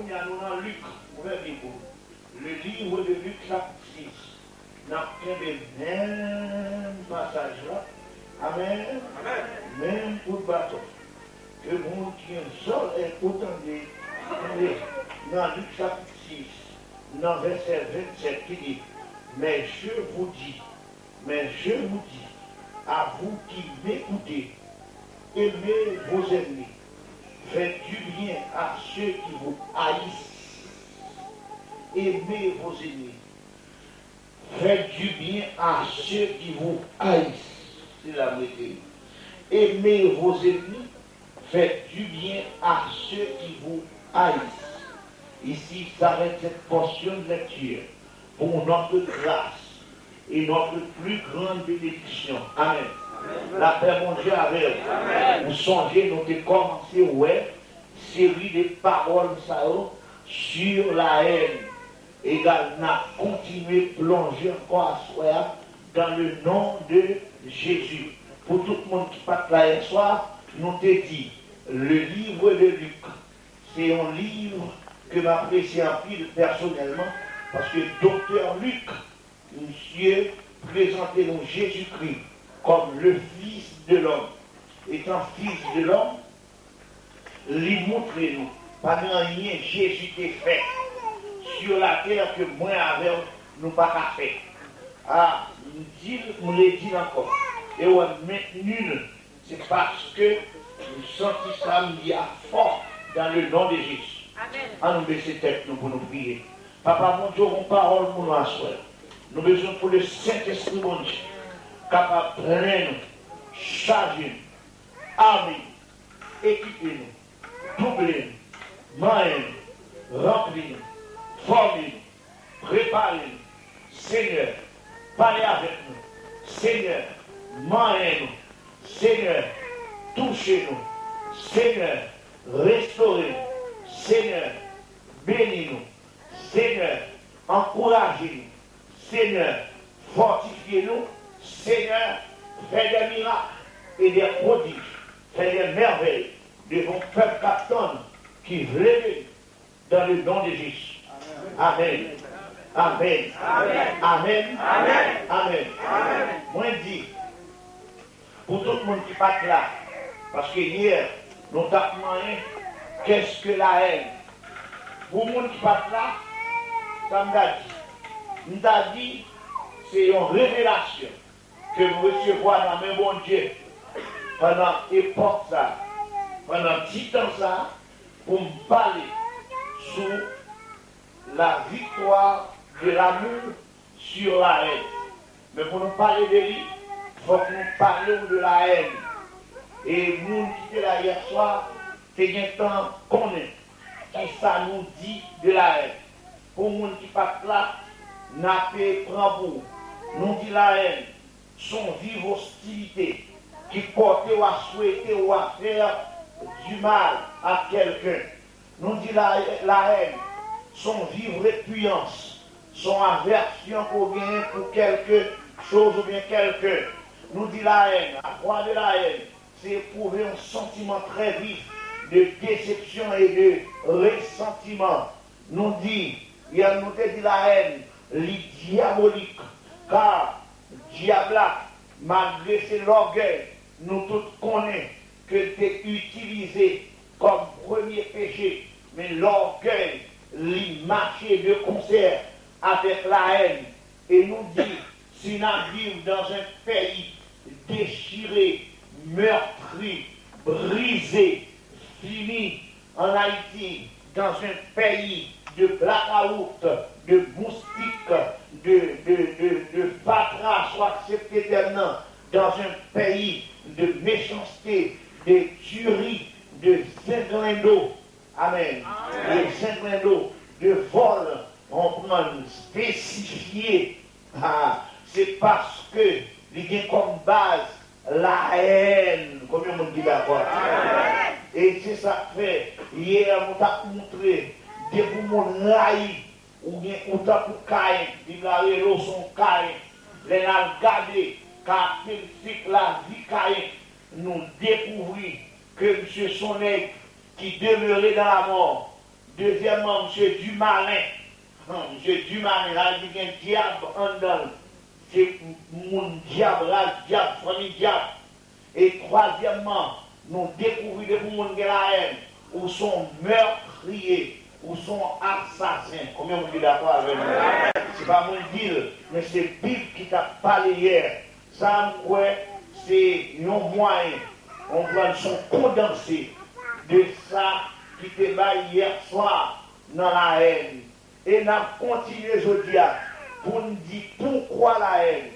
qu'on y a nous dans Luc, le livre de Luc chapitre 6, nous avons le même passage là. Amen. Amen. Même pour le bateau. Que mon qui est seul est autant de dans Luc chapitre 6, dans verset 27 qui dit, mais je vous dis, à vous qui m'écoutez, aimez vos ennemis, faites du bien à ceux qui vous haïssent, aimez vos ennemis, faites du bien à ceux qui vous haïssent. C'est la vérité. Aimez vos ennemis, faites du bien à ceux qui vous haïssent. Ici s'arrête cette portion de lecture pour notre grâce et notre plus grande bénédiction. Amen. Amen. La paix, mon Dieu, avec vous. Vous songez, nous avons commencé, série de paroles sur la haine. Également, continuer plonger encore à soi dans le nom de Jésus. Pour tout le monde qui passe là hier soir, nous t'ai dit, le livre de Luc, c'est un livre que m'apprécie en pile personnellement, parce que docteur Luc, monsieur, présentait nous Jésus-Christ comme le Fils de l'homme. Étant Fils de l'homme, lui montrez nous, pas rien Jésus t'est fait sur la terre que moi avec nous pas fait. Ah, nous l'ai dit encore. Et on maintenu, c'est parce que nous sentons ça fort dans le nom de Jésus. Amen. À nous baisser tête nous pour nous prier. Papa, mon Dieu, mon parole pour nous asseoir. Nous avons besoin pour le Saint-Esprit, mon Dieu, capable de prendre nous, charger nous, armer nous, équiper nous, doubler nous, manger nous, remplir nous, former nous, préparer nous. Seigneur, parlez avec nous. Seigneur, manger nous. Seigneur, touchez-nous. Seigneur, restaurez-nous. Seigneur, bénis-nous. Seigneur, encouragez-nous. Seigneur, fortifiez-nous. Seigneur, faites des miracles et des prodiges. Faites des merveilles devant le peuple capitaine qui veut dans le nom de Jésus. Amen. Amen. Amen. Amen. Amen. Amen. Amen. Moi je dis, pour tout le monde qui passe là, parce que hier, nous avons demandé qu'est-ce que la haine. Pour le monde qui passe là, ça nous a dit, c'est une révélation que vous recevez dans la main bon Dieu pendant l'époque ça, pendant petit temps ça, pour me parler sur la victoire de l'amour sur la haine. Mais pour nous parler de lui, il faut que nous parlions de la haine. Et nous qui étions là hier soir, c'est bien temps qu'on est. Et ça nous dit de la haine. Pour nous qui pas là, n'a pas prend pour. Nous dit la haine, son vive hostilité qui porte ou à souhaiter ou à faire du mal à quelqu'un. Nous dit la haine, son vive répugnance, son aversion pour bien pour quelque chose ou bien quelqu'un. Nous dit la haine, à croire de la haine, c'est éprouver un sentiment très vif de déception et de ressentiment. Nous dit, il y a nous dit la haine, les diabolique, car diabla, malgré l'orgueil, nous tous connaissons que c'est utilisé comme premier péché, mais l'orgueil, les marcher de concert avec la haine, et nous dit, si nous vivons dans un pays déchiré, meurtri, brisé, fini en Haïti, dans un pays de blackout, de moustiques, de fatras, soit accepté tellement, dans un pays de méchanceté, de tuerie, de zinglendo, amen, de zinglendo, de vol, on prend spécifié, c'est parce que il y a comme base la haine, combien on dit d'accord? Et c'est ça que fait, hier on t'a montré, des mots laïcs, ou bien on t'a pour caïn, il a rélo son caïn, les a regardé, car fait la vie caïn, nous découvrir que M. Sonek, qui demeurait dans la mort, Deuxièmement, monsieur Dumalin. Monsieur Dumalin, là, il y a un diable en dedans. C'est mon diable, là, diable, famille diable. Et troisièmement, nous découvrons des gens qui ont la haine, ou sont meurtriers, ou sont assassins. Combien vous êtes d'accord avec moi? Ce n'est pas mon dire, mais c'est la Bible qui t'a parlé hier. Ça, c'est un moyen. On va sont condensés de ça qui était hier soir dans la haine. Et nous avons continué aujourd'hui pour nous dire pourquoi la haine.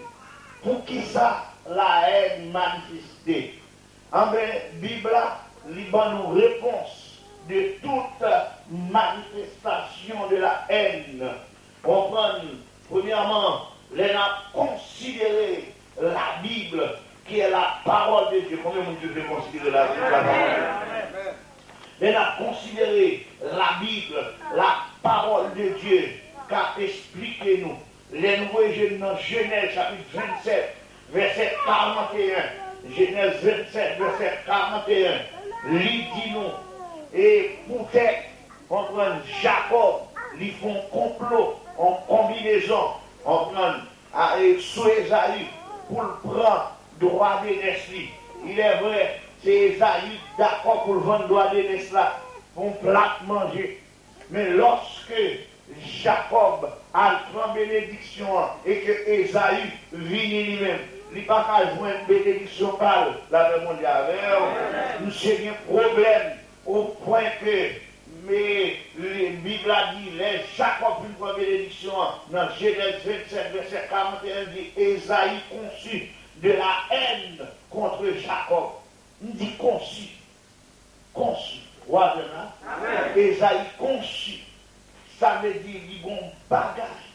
Pour qui ça la haine manifestée. En la Bible, il donne nous réponse de toute manifestation de la haine. Premièrement, les a considéré la Bible qui est la parole de Dieu. Combien de Dieu peut considérer la Bible? Les a considéré la Bible, la parole de Dieu, qu'a expliqué nous. Les nouveaux jeunes dans Genèse chapitre 27, verset 41. Genèse 27, verset 41. Lui dit nous. Et peut-être, comprendre Jacob, ils font complot, en combinaison, sous Esaü, pour le prendre droit d'aînesse. Il est vrai, c'est Esaü d'accord pour le vendre droit d'aînesse là, pour plat manger. Mais lorsque Jacob a pris bénédiction et que Esaü vit lui-même, il n'a pas qu'à jouer une bénédiction par la mondiale. Nous avons un problème au point que la Bible a dit, les Jacob une fois bénédiction dans Genèse 27, verset 41, dit Esaü conçut de la haine contre Jacob. Il dit conçu. Conçu. Esaü conçu. Ça veut dire qu'il y a un bagage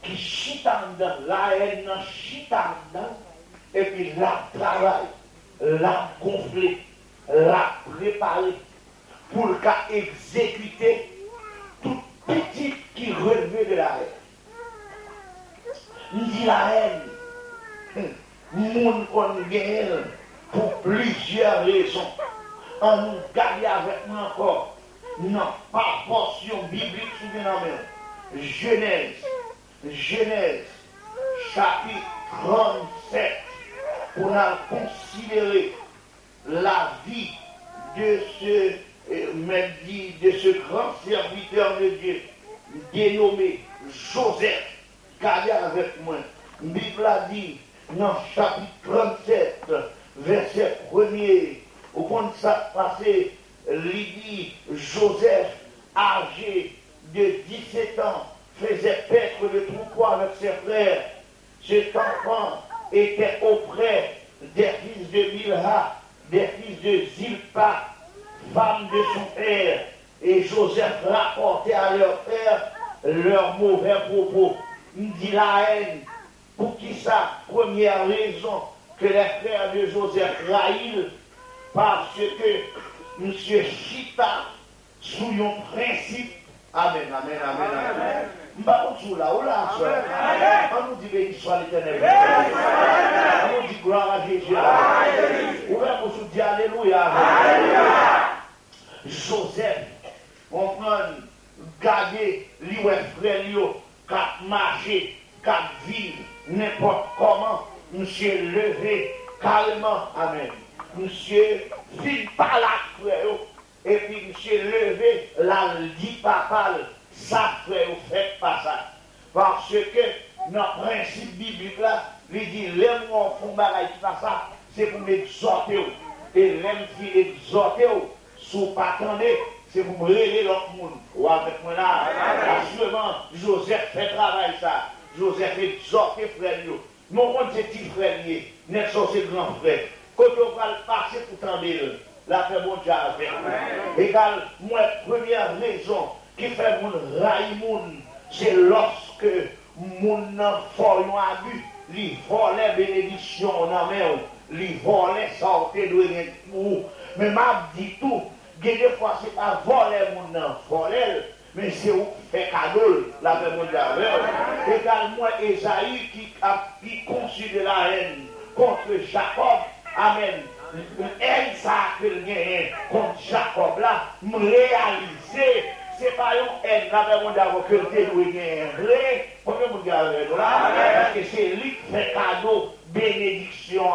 qui chita dans la haine, chita dans, et puis la travail, la gonfler, la préparer pour exécuter tout petit qui relevait de la haine. Il dit la haine, monde qu'on gagne pour plusieurs raisons. On nous garde avec nous encore. Non, pas portion biblique sous bien Genèse, chapitre 37, pour nous considérer la vie de ce grand serviteur de Dieu, dénommé Joseph. Regardez avec moi. La Bible a dit, dans chapitre 37, verset 1er, au point de ça passé, il dit Joseph, âgé de 17 ans, faisait paître le troupeau avec ses frères. Cet enfant était auprès des fils de Bilha, des fils de Zilpa, femme de son père. Et Joseph rapportait à leur père leurs mauvais propos. Il dit la haine. Pour qui ça? Première raison que les frères de Joseph raillent, parce que M. Chita, sous un principe, amen, amen, amen, amen. Nous là, on nous dit béni soit l'Éternel. On nous dit gloire à Jésus. On nous dit alléluia. Joseph, on prend garder les frères, cap marcher, cap vivre, n'importe comment, monsieur levé carrément, amen. Monsieur file par la frère, et puis monsieur levé la dit papale, ça frère, faites pas ça. Parce que notre principe biblique là, il dit, les mots font bagaille qui pas ça, c'est pour m'exhorter. Et même si exhorter, si vous pas attendez, c'est pour me révéler l'autre monde. Ou avec moi là, assurément, Joseph fait travail ça. Joseph exhorte frère. Mon compte c'est petit frère, n'est pas c'est grand frère. Quand on va le passer pour tendre, la fait bon Dieu avec. Égal, moi, première raison qui fait mon raïmoun, c'est lorsque mon enfant a abus, il volait bénédiction en main, il volait sortir de nous. Mais m'a dit tout, des fois c'est pas voler mon enfant, mais c'est où fait cadeau, la fait mon Dieu avec. Également, Esaü qui considère la haine contre Jacob, amen. Elle, ça que le gagne contre Jacob là, me réaliser c'est pas un aide, la monde d'abord que le déloué est vrai, combien vous gardez là? Parce que c'est lui qui fait cadeau, bénédiction.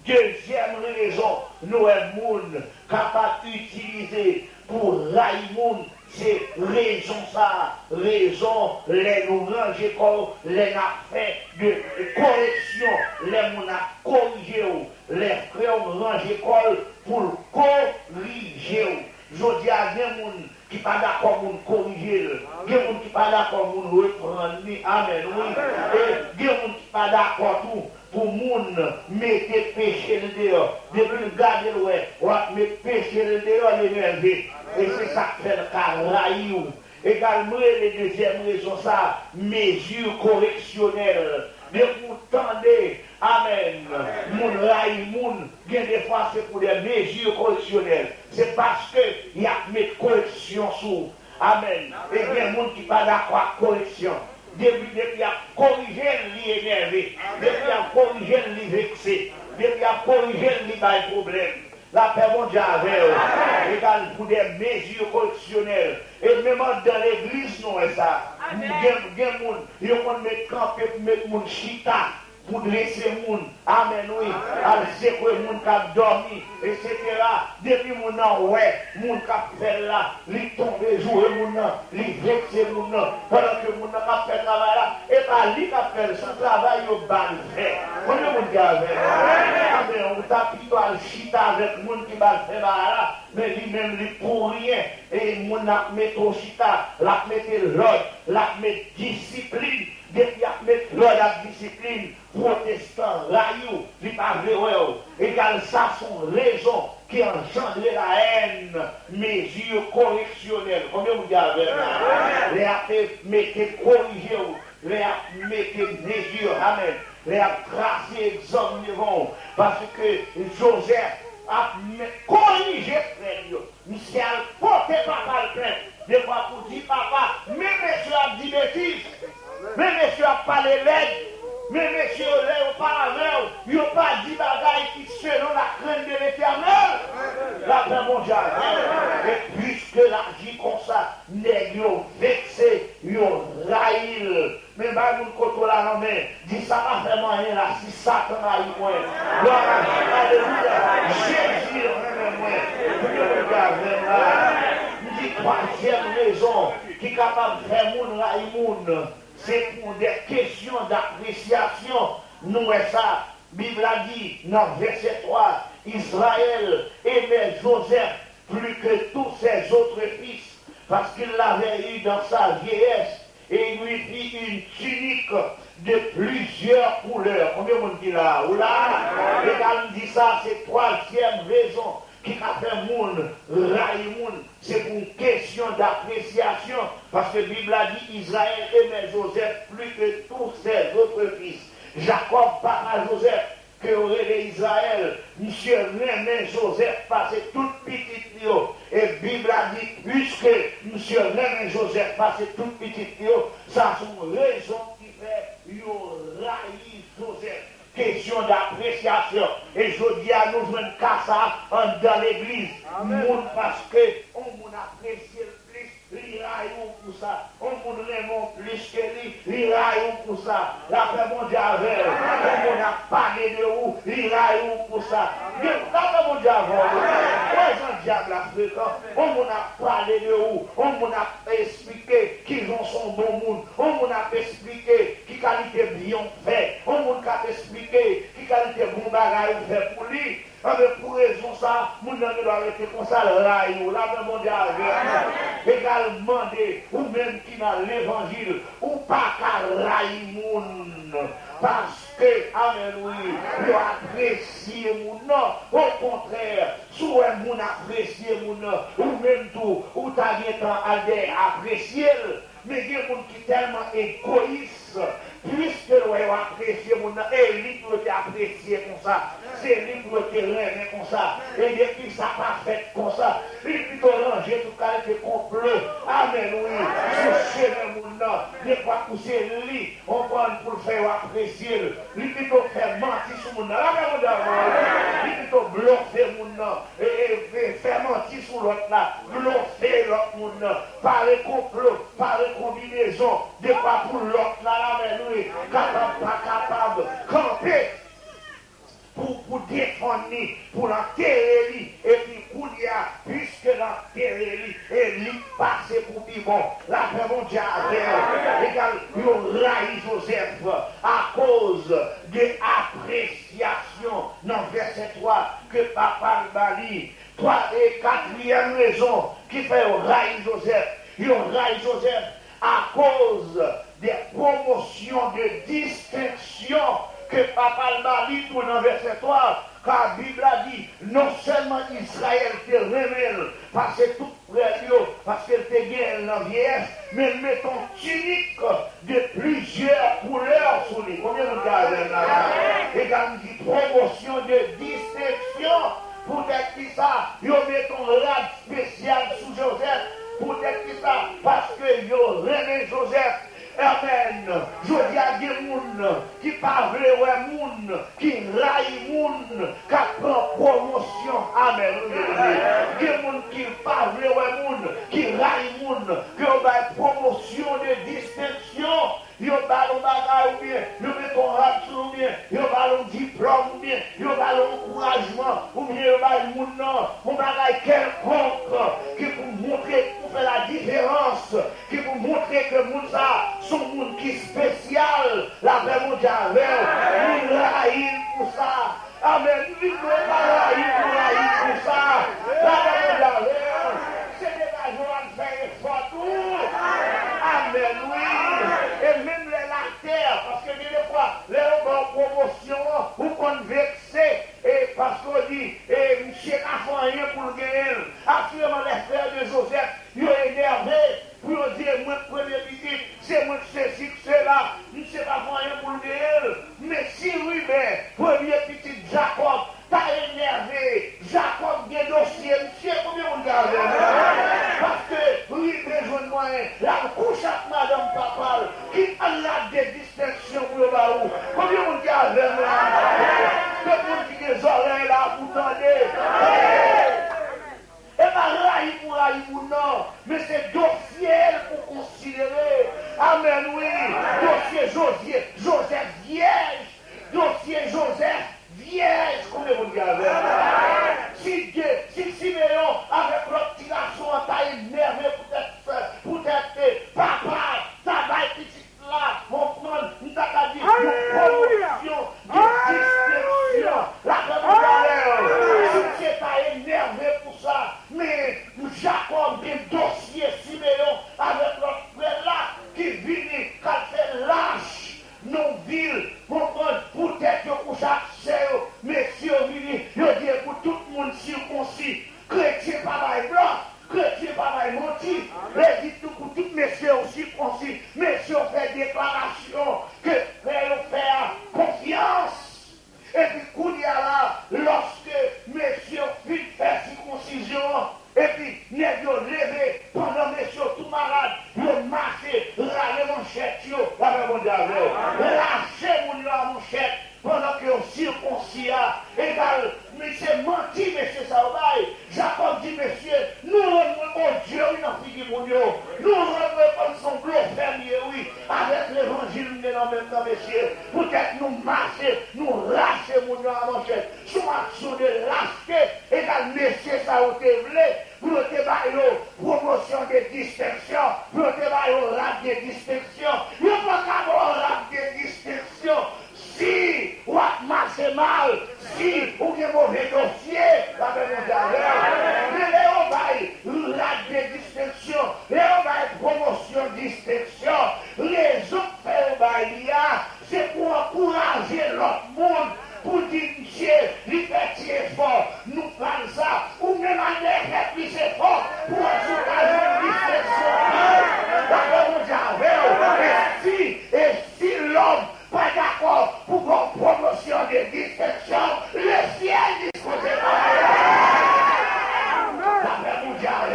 Deuxième raison, nous sommes capables d'utiliser pour railler, c'est raison ça, raison, les nous ranger comme les fait de correction, les nous a corrigé, les frères nous ranger pour corriger. Je dis à des gens qui ne sont pas d'accord pour corriger, des gens qui ne sont pas d'accord pour reprendre, amen, oui, et des gens qui ne sont pas d'accord pour moun mettre péché le dehors. Depuis le garder le ouais, on va mettre péché le dehors, l'énervé. Et c'est ça qui fait le carraillou. Également, les deuxième raison, ça, mesures correctionnelles. Mais vous tendez, amen, moun raï moun, bien des fois c'est pour des mesures correctionnelles. C'est parce qu'il y a mettre correction sous. Amen. Et bien, moun qui pas d'accord avec correction. Depuis à corriger l'énervé, depuis à corriger les vexé, depuis à corriger les problèmes. La paix mondiale avec égal pour des mesures correctionnelles. Et même dans l'église, non, est ça. Il y a des gens qui mettent campé pour mettre mon chita. Pour dresser les gens, amen, oui, à secouer les gens qui ont dormi, etc. Depuis les gens, ouais, les gens qui ont fait là, ils tombent, jouer les gens, ils vexent les gens, pendant que les gens qui ont fait le travail là, et pas lui qui a fait son travail, ils ont ban fait. Combien de gens qui ont fait là? Amen, on t'a plutôt à chita avec les gens qui ont fait là, mais lui-même, il pour rien, et les gens qui mettent au chita, la mettent l'ordre, la mettent discipline. Depuis à mettre l'ordre à discipline, protestant, raillou, il pas vrai, égal ça sont raisons qui engendrent la haine, mesures correctionnelles. Combien vous avez les a mettez corriger, les a mettez mesures, amen, les a tracé examinons, parce que Joseph a corrigé frère, monsieur a porté papa le frère, des fois pour dire papa, mais monsieur a dit bêtises. Mais monsieur a parlé l'aide, mais monsieur n'a pas il n'a pas dit bagaille qui selon la crainte de l'éternel. La paix mondiale. Et puisque l'agit comme ça, n'est vexé, il raïl. Mais nous contrôlons la main, dit ça va vraiment rien là, si Satan a eu moins. Gloire à Dieu, alléluia. Jésus a moins. Regardez là. Nous dit troisième raison qui est capable de faire moun raïl moun. C'est pour des questions d'appréciation. Nous, ça, Bible a dit dans verset 3, Israël aimait Joseph plus que tous ses autres fils, parce qu'il l'avait eu dans sa vieillesse, et il lui fit une tunique de plusieurs couleurs. Combien on dit là? Ou là? Et quand on dit ça, c'est troisième raison qui a fait moun, raï moun, c'est pour une question d'appréciation, parce que la Bible a dit Israël aimait Joseph plus que tous ses autres fils. Jacob parle à Joseph que aurait Israël, monsieur aimait Joseph parce que toute petite bio. Et la Bible a dit, puisque monsieur aimait Joseph parce que toute petite bio, ça sont raisons qui fait raï Joseph. Question d'appréciation. Et je dis à nous, je ne casse ça dans l'église. Parce que on apprécie plus, il raille pour ça. On l'aime plus que lui, il raille pour ça. La paix mondiale, on a parlé de où, il raille pour ça. La paix mondiale, on diable africain, on a parlé de où, on a expliqué qu'ils ont son bon monde, on a expliqué qui qualité bien fait, on a expliqué qui qualité bon bagage fait pour lui. Pour raison ça, mon ami doit rester comme ça, là, la paix mondiale, également, ou même qui n'a l'évangile, ou pas qu'à raïmoun, parce que, amen, oui, il apprécie mon nom, au contraire, soit mon apprécier mon nom, ou même tout, ou t'as bien temps à apprécier, mais il y a des gens qui sont tellement égoïstes, puisque l'on apprécie mon nom, et lui peut apprécier comme ça, c'est lui peut rêver comme ça, et depuis ça pas fait comme ça, il peut ranger tout cas de complot, amen, oui, sur mon nom, des fois pousser le lit, on prend pour le faire apprécier, lui plutôt faire mentir sur mon nom, lui plutôt bluffer mon nom, et faire mentir sur l'autre là, bluffer l'autre mon nom, parler complot, parler combinaison, des fois pour l'autre là, mais lui, capable, pas capable, camper. Pour défendre, pour l'enterrer, et puis pour dire, puisque l'enterrer, et lui passer pour vivant, la paix mondiale, égal, il raille Joseph à cause de l'appréciation dans verset 3 que papa Bali. 3 et 4e raison qui fait raille Joseph. Il raille Joseph à cause des promotions de distinction que papa le mari tourne en verset 3, car la Bible a dit, non seulement Israël te révèle, parce que tout frère, parce qu'elle te gagne dans la vieillesse, mais mettons tunique de plusieurs couleurs sur lui. Combien vous gardez là? Et quand on dit promotion de distinction, pour être qui ça, ils mettent un rad spécial sous Joseph, pour être qui ça, parce que ils remet Joseph. Amen. Je dis à des gens qui parlent ouais moun, qui raillent moun, qui prend promotion. Amen. Des gens qui parlent ouais moun, qui raillent moun, qui ont une promotion de distinction. Ils ont un bagage ou bien, ils ont un rap ou bien, ils ont un diplôme ou bien, ils ont un encouragement ou bien, ils ont un bagage quelconque qui pour montrer, pour faire la différence, qui pour montrer que moun ça, son monde qui est spécial, la paix mondiale, nous raillons pour ça. Amen. Nous ne pouvons pas railler pour ça. La paix mondiale, c'est des gens qui font effort tout. Amen, oui. Et même la terre, parce que des fois, les gens promotion, ou qu'on vexé, et parce qu'on dit, et monsieur n'a fait rien pour le gagner. Actuellement, les frères de Joseph, ils ont énervé, pour dire, moi, premier visite, c'est moi, ceci, cela, je ne sais pas faire rien pour le gagner. Mais si oui, ben, premier petit Jacob, t'as énervé, Jacob, des dossiers, monsieur, combien on garde? Parce que, oui, besoin de moyens, la couche à madame papa, qui a des distinctions pour le baou. Combien on garde? Tout le monde qui a des oreilles là, vous tendez. Et pas raille pour non, mais c'est dossier pour considérer. Amen, oui. Dossier Joseph vierge. Dossier Joseph vierge. Combien vous regardez? Si Siméon, avec l'autre petit garçon, t'a énervé peut-être, papa, ça va être petit là, mon frère, nous t'a dit, promotion, distinction, la si tu pas énervé pour ça, mais Jacob, des dossiers Siméon, avec l'autre frère là, qui vient, quand c'est lâche, non ville, mon frère, peut-être que pour chaque sœur, messieurs, je dis pour tout le monde circoncis, chrétien pas mal blanc, chrétien pas mal menti, les dit tout pour tout messieurs circoncis, messieurs fait déclaration que faire confiance. Et puis, Kounia là, lorsque messieurs fit faire circoncision, et puis, nèg yo levé, pendant messieurs tout malade, yo marché, râler manchette, la même mondiale, lâcher mon manchette, pendant que yo circoncis, égal, mais c'est menti, monsieur Saobaï. Jacob dit, monsieur, nous rendons Dieu une figure pour nous. Nous rendons comme son bleu fermier, oui, avec l'évangile, nous en même temps, monsieur. Peut-être nous marcher, nous lâcher mon à manchette. Son action de lâcheté, égal, monsieur Saobaï, pour te bailler promotion de distinction, pour te bailler rap de distinction. Il n'y a pas qu'à rap de distinction. Si ou marche mal, si ou avez mauvais dossier, la même mais Léon va la distinction, Léon va promotion distinction, les autres faire c'est pour encourager l'autre monde, pour dire monsieur, liberté fort, nous parlons ça, ou même à l'air plus fort, pour encourager une distinction. Et si l'homme pas d'accord pour une promotion de distinction, le ciel dispose la paix mondiale.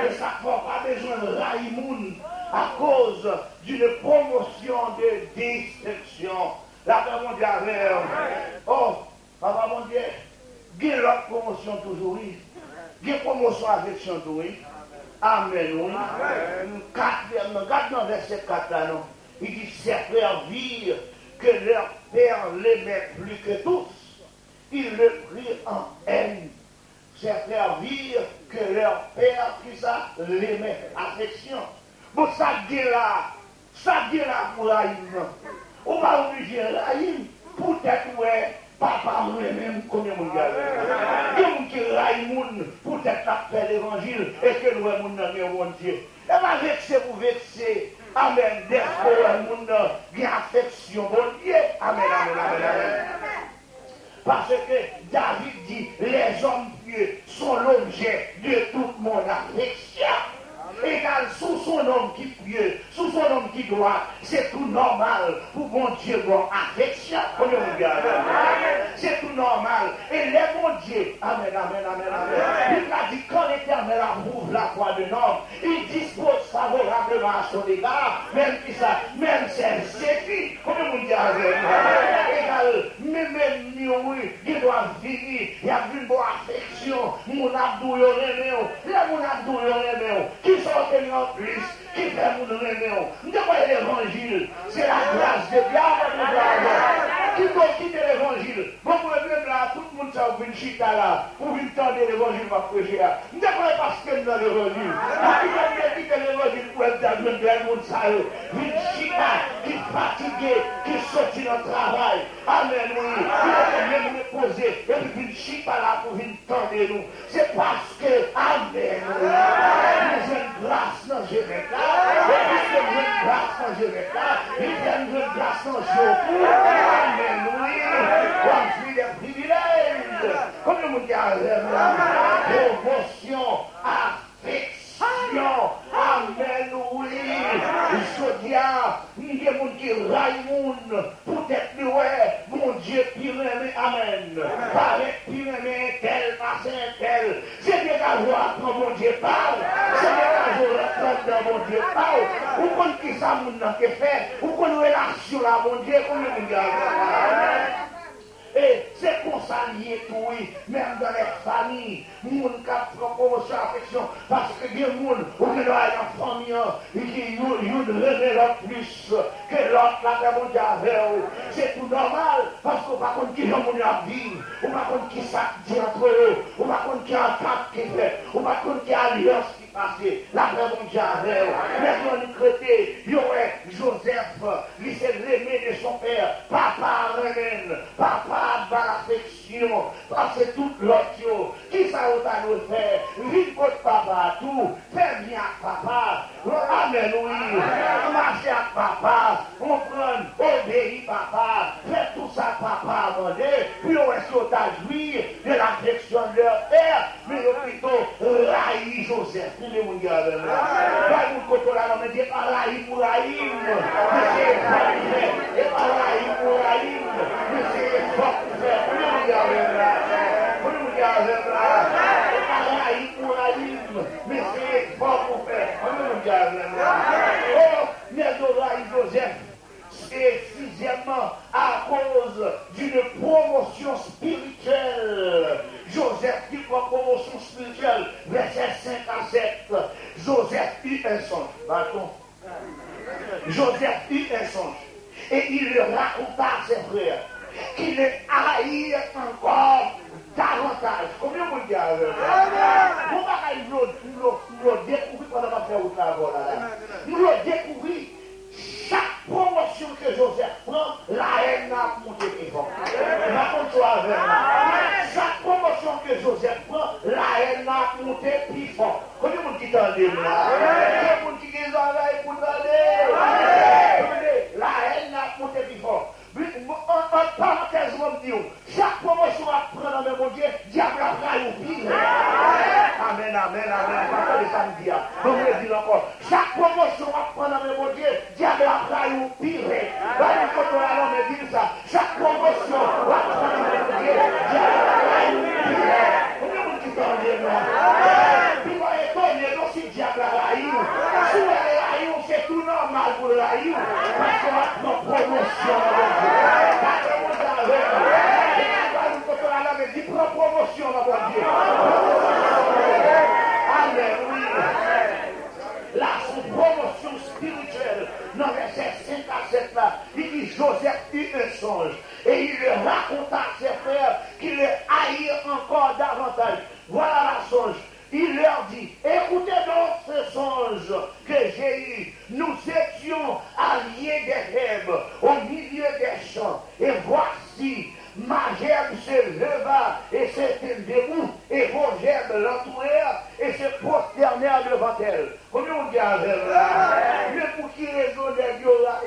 Et ça ne faut pas besoin de raïmoun à cause d'une promotion de destruction. La paix mondiale. Oh, papa mon Dieu, il y a l'autre promotion toujours. Il y a promotion avec Chantou. Amen. Quatrième, regarde dans verset 4 là, non. Il dit, c'est servir que leur père l'aimait plus que tous. Ils le prirent en haine. C'est servir que leur père, qui ça, l'aimait. Affection. Bon, ça dit là pour Raïm. On va obliger Raïm. Peut-être, ouais, papa moi-même, combien mon gars. Il y a qui Raïm, peut-être après l'évangile, et que nous avons mon Dieu. Et bien, vexer vous vexer. Amen. Des fois, nous avons affection, bon Dieu. Amen, amen, amen, amen. Parce que David dit, les hommes pieux sont l'objet de toute mon affection. Égal sous son homme qui pieux, sous son homme qui droit, c'est tout normal pour mon Dieu, bon affection. C'est tout normal. Et les bon Dieu, amen, amen, amen, amen. Il a dit, quand l'Éternel approuve la voix de l'homme, il dispose favorablement à son égard, même qui ça, même celle-ci, comment on dit égal, même oui, il doit venir, il y a une bonne affection, mon abdou yoréméo, là mon abdou yoréméo, qui sont en plus, qui fait mon yoréméo. Nous devons l'évangile, c'est la grâce de Dieu, qui doit quitter l'évangile. Bon, pour le même là, tout le monde s'en vient chita là, pour venir tendre l'évangile, va prêcher là. Nous devons parce que nous dans l'évangile. Qui doit quitter l'évangile pour être dans le monde, ça, une chita, qui est fatigué, qui sortit dans le travail. Amen, oui. Même me poser, et puis une chita là pour venir tendre nous. C'est parce que, amen, nous avons une grâce dans Jérémie là, et puisque nous avons une grâce dans Jérémie là, il y a une grâce dans Jérémie. Amen, oui. Comme je suis des privilèges, comme nous disons, promotion, affection, amen, oui. Je dis, il y a des gens qui raillent, peut-être, ouais, mon Dieu, pyrémé, amen. Paraît pyrémé, tel, passé, tel. C'est bien qu'à voir quand mon Dieu parle. C'est bien qu'à voir quand mon Dieu parle. Ou qu'on qui ça, mon Dieu, fait. Ou qu'on relation là, mon Dieu, comme nous disons. Et c'est pour ça lié tout, oui, même dans les familles, moun qui prend promotion affection, parce que des gens, ou que nous avons en famille, qui nous révèlent plus que l'autre, la mon Dieu, c'est tout normal, parce qu'on ne va pas qui les gens vivent, on ne va pas qui ça dit entre eux, on ne va pas qui a un cap qui fait, on ne va pas qui a alliance qui passe, la mon Dieu, maintenant nous traiter, il y aurait Joseph, il s'est l'aimé de son père, papa ramène, papa par l'affection, parce que tout l'autre, qui ça va nous faire? Vite votre papa, tout, fais bien papa, amen, oui, marchez à papa, on prend, obéit papa, fais tout ça papa, puis on reste au jouir de l'affection de leur père, mais plutôt raï Joseph, tous les monde gars, pas nous côté là, on me dit pas raï pour raïm, mais c'est pas raï pour raïm, mais c'est fort. Mais c'est fort pour faire. Oh, Joseph, et sixièmement, à cause d'une promotion spirituelle. Joseph qui prend promotion spirituelle, verset 5 à 7. Joseph eut un songe. Pardon. Joseph eut un songe. Et il le raconta à ses frères. Qui le haït encore davantage. Combien vous dites? Vous n'avez pas découvert pendant ma faire au travail. Nous l'avons découvert. Chaque promotion que Joseph prend, la haine a monté plus fort. Chaque promotion que Joseph prend, la haine a monté plus fort. Combien vous dites? Combien vous dites qu'ils ont l'air pour la haine a monté plus fort. En parenthèse, je dis, chaque promotion à prendre dans mon Dieu, diable a pris au pire. Amen, amen, amen. Pas de samedi. Donc, je dis encore, chaque promotion à prendre dans mon Dieu, diable a pris au pire. Quand on a me dit ça, chaque promotion à prendre dans mon Dieu, diable a pris au pire. Comment vous dites en Dieu, puis on est étonné, non, si diable a pris. Si elle a pris, c'est pour le haïr, parce qu'on va prendre promotion dans mon Dieu. Il prend promotion dans mon Dieu. Alléluia. Là, son promotion spirituelle, dans verset 5 à 7 là, il dit Joseph eut un songe et il le raconta à ses frères qui le haïrent encore davantage. Voilà la songe. Il leur dit, écoutez donc ce songe que j'ai eu. Nous étions alliés des herbes au milieu des champs. Et voici, ma gerbe se leva et s'était debout, et vos gerbes l'entourèrent et se prosternèrent devant elle. Combien on dit avec elle? Mais pour qui raison des dieux là,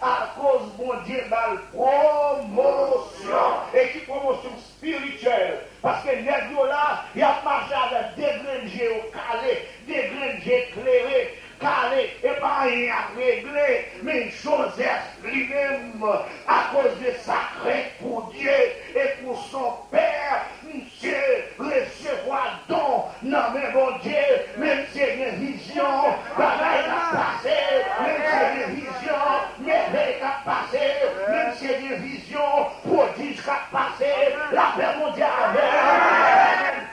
à cause bon Dieu mal promotion. Et qui promotion spirituelle? Parce que les dieux là, il y a marché avec des grangers au calé, des grangers éclairés, calé, et pas rien à régler. Mais Joseph lui-même, à cause de sacré pour Dieu et pour son Père, Monsieur recevoir don. Non, mais bon Dieu, même si c'est une vision, bagaille a passé, même si c'est une vision, merveille a passé, même si c'est une vision, prodige a passé, la paix mondiale avec.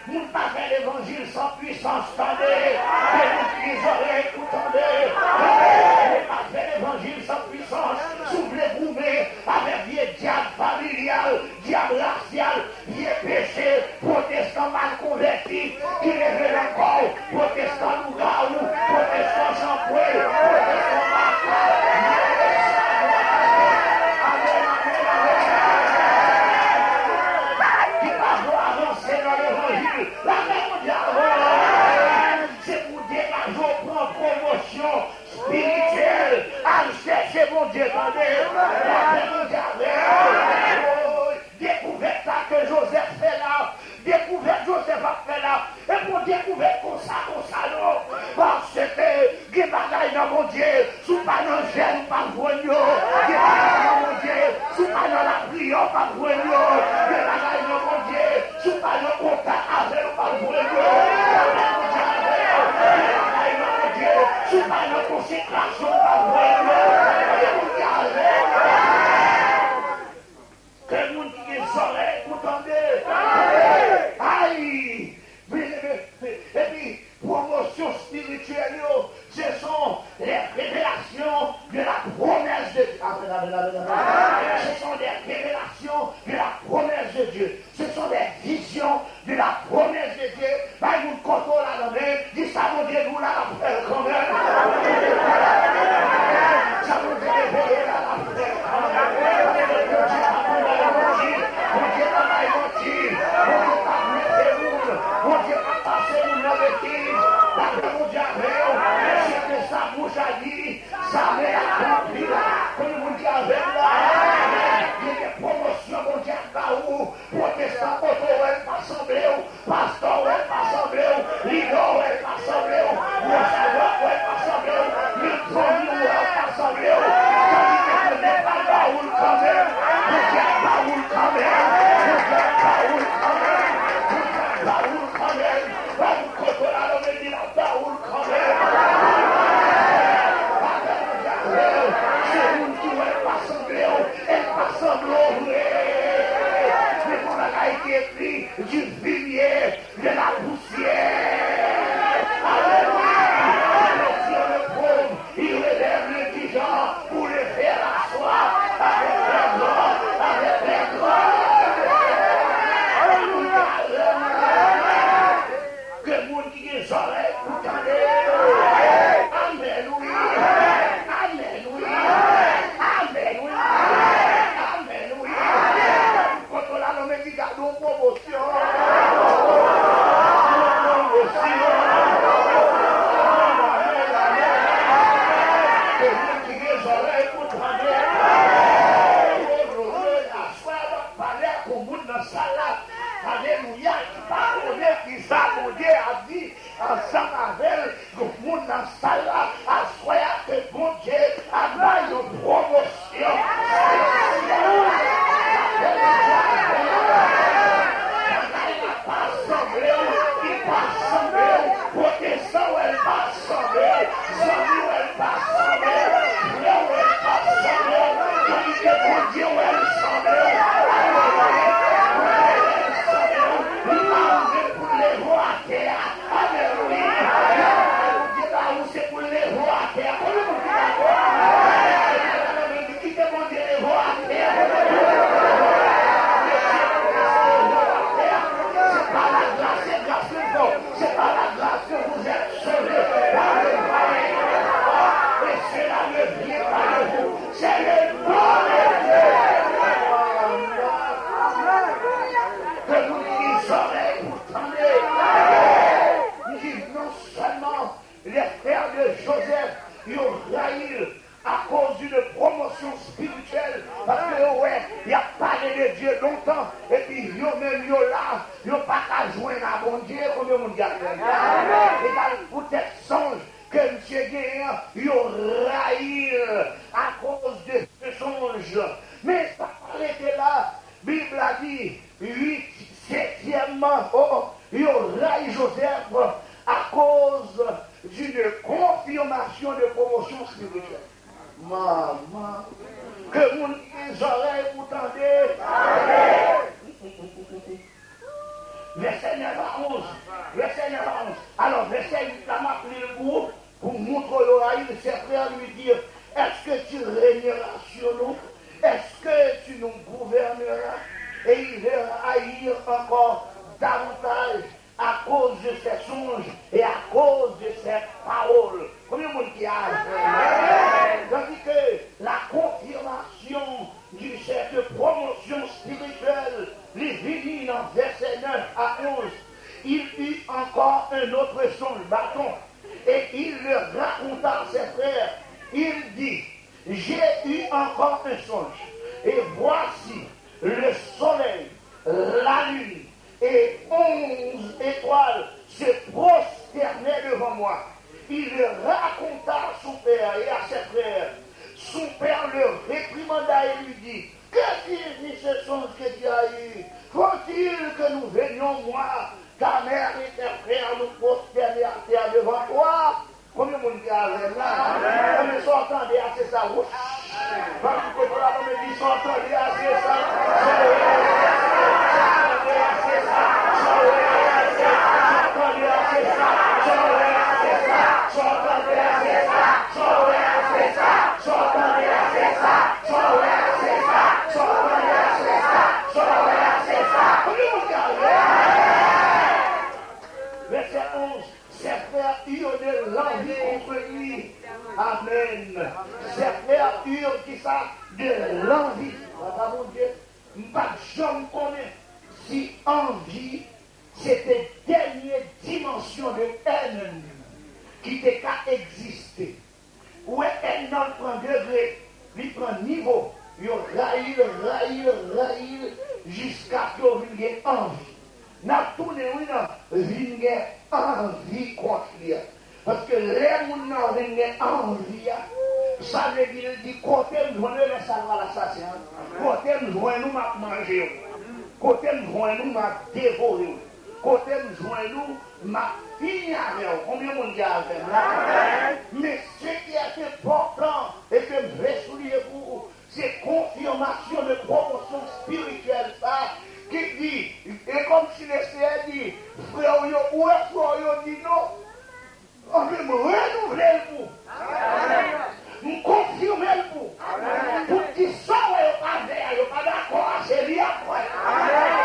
Nous ne pas faire l'évangile sans puissance, tendez, et nous qui les oreilles, écoutez, nous ne pas faire l'évangile sans puissance, soufflez-vous, mais avec vieux diable familial, diable racial, vieux péché, protestant mal converti, qui révèle encore, protestant loup-garou, protestant champoué, protestant macabre. Qui va avancer dans l'évangile, la même diable, c'est pour dégager, prendre promotion spirituelle, à chercher mon Dieu, attendez, la même diable. Découverte ça que Joseph fait là, découverte Joseph a fait là, et pour découverte comme ça, non, parce que, qui bagaille dans mon Dieu, sous pas dans le gel, pas le qui bagaille dans mon Dieu, sous pas dans la prière, pas le qui bagaille dans mon Dieu, sous pas dans le contact avec, pas le sous pas dans la consécration, pas le que le monde qui est oreilles, vous entendez? Aïe! Et puis, promotion spirituelle, ce sont les révélations de la promesse de Dieu. Ce sont des révélations de la promesse de Dieu. Ce sont des visions de la promesse de Dieu. Bah, vous contrôlez la main, dit ça, mon Dieu, nous la faire quand même. Ça vous dit révéler la faire quand même. Mon Dieu n'a pas menti, mon Dieu n'a pas blessé, mon Dieu n'a pas passé une bêtise, mon Dieu avait, c'est que sa bouche a dit, sa mère a accompli là, comme mon Dieu avait là, il y a des promotions, mon Dieu a où, protestant, auto, pas semblé, pasteur, pas semblé, leader, pas semblé, mon savoir, pas semblé, le premier, pas semblé, quand il n'est pas là où quand même, mon Dieu a pas où quand même. Du fumier, de la poussière. Il relève les pigeons pour les faire asseoir avec les grands, avec les grands. Que le monde qui est oreilles, vous entendez? Alléluia. Alléluia. Alléluia. Alléluia. Quand on a nommé qui garde une promotion. Alléluia, qui parle, qui s'abonne à dire, ensemble avec le monde dans la salle, à soir que bon Dieu a donné une promotion. Protestant, elle va s'embler, Zambie, elle va s'embler, pour les voix à terre. Qui demande les voix à terre? C'est pas la grâce, c'est grâce que bon. C'est pas la grâce que vous êtes sauvés par le moyen de la foi. Et cela ne vient pas de vous. C'est le don de Dieu. Que nous les oreilles vous tendez. Nous disons non seulement les frères de Joseph, ils ont railli à cause d'une promotion spirituelle, parce que ouais, il a parlé de Dieu longtemps, et puis ils même là, ils n'ont pas qu'à joindre à bon Dieu, comme le monde dit. Et dans peut-être songe que M. Guérin, ils ont railli à cause de ce songe. Mais ça était là, la Bible a dit, 7e, ils ont railli Joseph à cause d'une confirmation de promotion spirituelle. Maman, que mon les oreilles vous tendez. Verset 9 à 11. Verset 9 à 11. Alors, verset 8, la m'a pris le groupe pour montrer l'oreille de ses frères, lui dire, est-ce que tu régneras sur nous? Est-ce que tu nous gouverneras? Et il veut haïr encore davantage à cause de ses songes et à cause de ses paroles. Combien de monde qui a? Tandis que la confirmation de cette promotion spirituelle, les vignes dans verset 9 à 11, il eut encore un autre songe, bâton, et il le raconta à ses frères. Il dit, j'ai eu encore un songe, et voici le soleil, la lune, et 11 étoiles se prosternaient devant moi. Il le raconta à son père et à ses frères. Son père le réprimanda et lui dit, que signifie ce songe que tu as eu? Faut-il que nous venions, moi, ta mère et tes frères, nous prosterner à terre devant toi? Combien de monde qui a là? Comme ils sont entendus assez ça. Parce que là, comme ils sont entendus assez ça. Verset 11, ses frères eurent de l'envie contre lui. Amen. Ses frères eurent qui ça de l'envie. Papa mon Dieu, pas de jamais connaît si envie c'était dernière dimension de haine qui était qu'à exister. Où elle n'en prend degré, il prend niveau, il raille, jusqu'à ce qu'il y ait envie. N'a tourné, oui, non, il y a envie contre lui. Parce que les gens qui ont envie, ça veut dire, côté nous joindre les salves à l'assassin, côté nous joindre nous m'a mangé, côté nous joindre nous m'a dévoré, côté nous joindre nous m'a fini avec vous. Combien de monde y a avec là? Mais ce qui est important et que je vais souligner pour vous, c'est confirmation de promotion spirituelle, ça, qui dit, et comme si les CR dit, frère, où est-ce qu'on dit non? On veut me renouveler le bout. Me confirmer le bout. Pour dire ça, il n'y a pas d'accord, c'est lié après.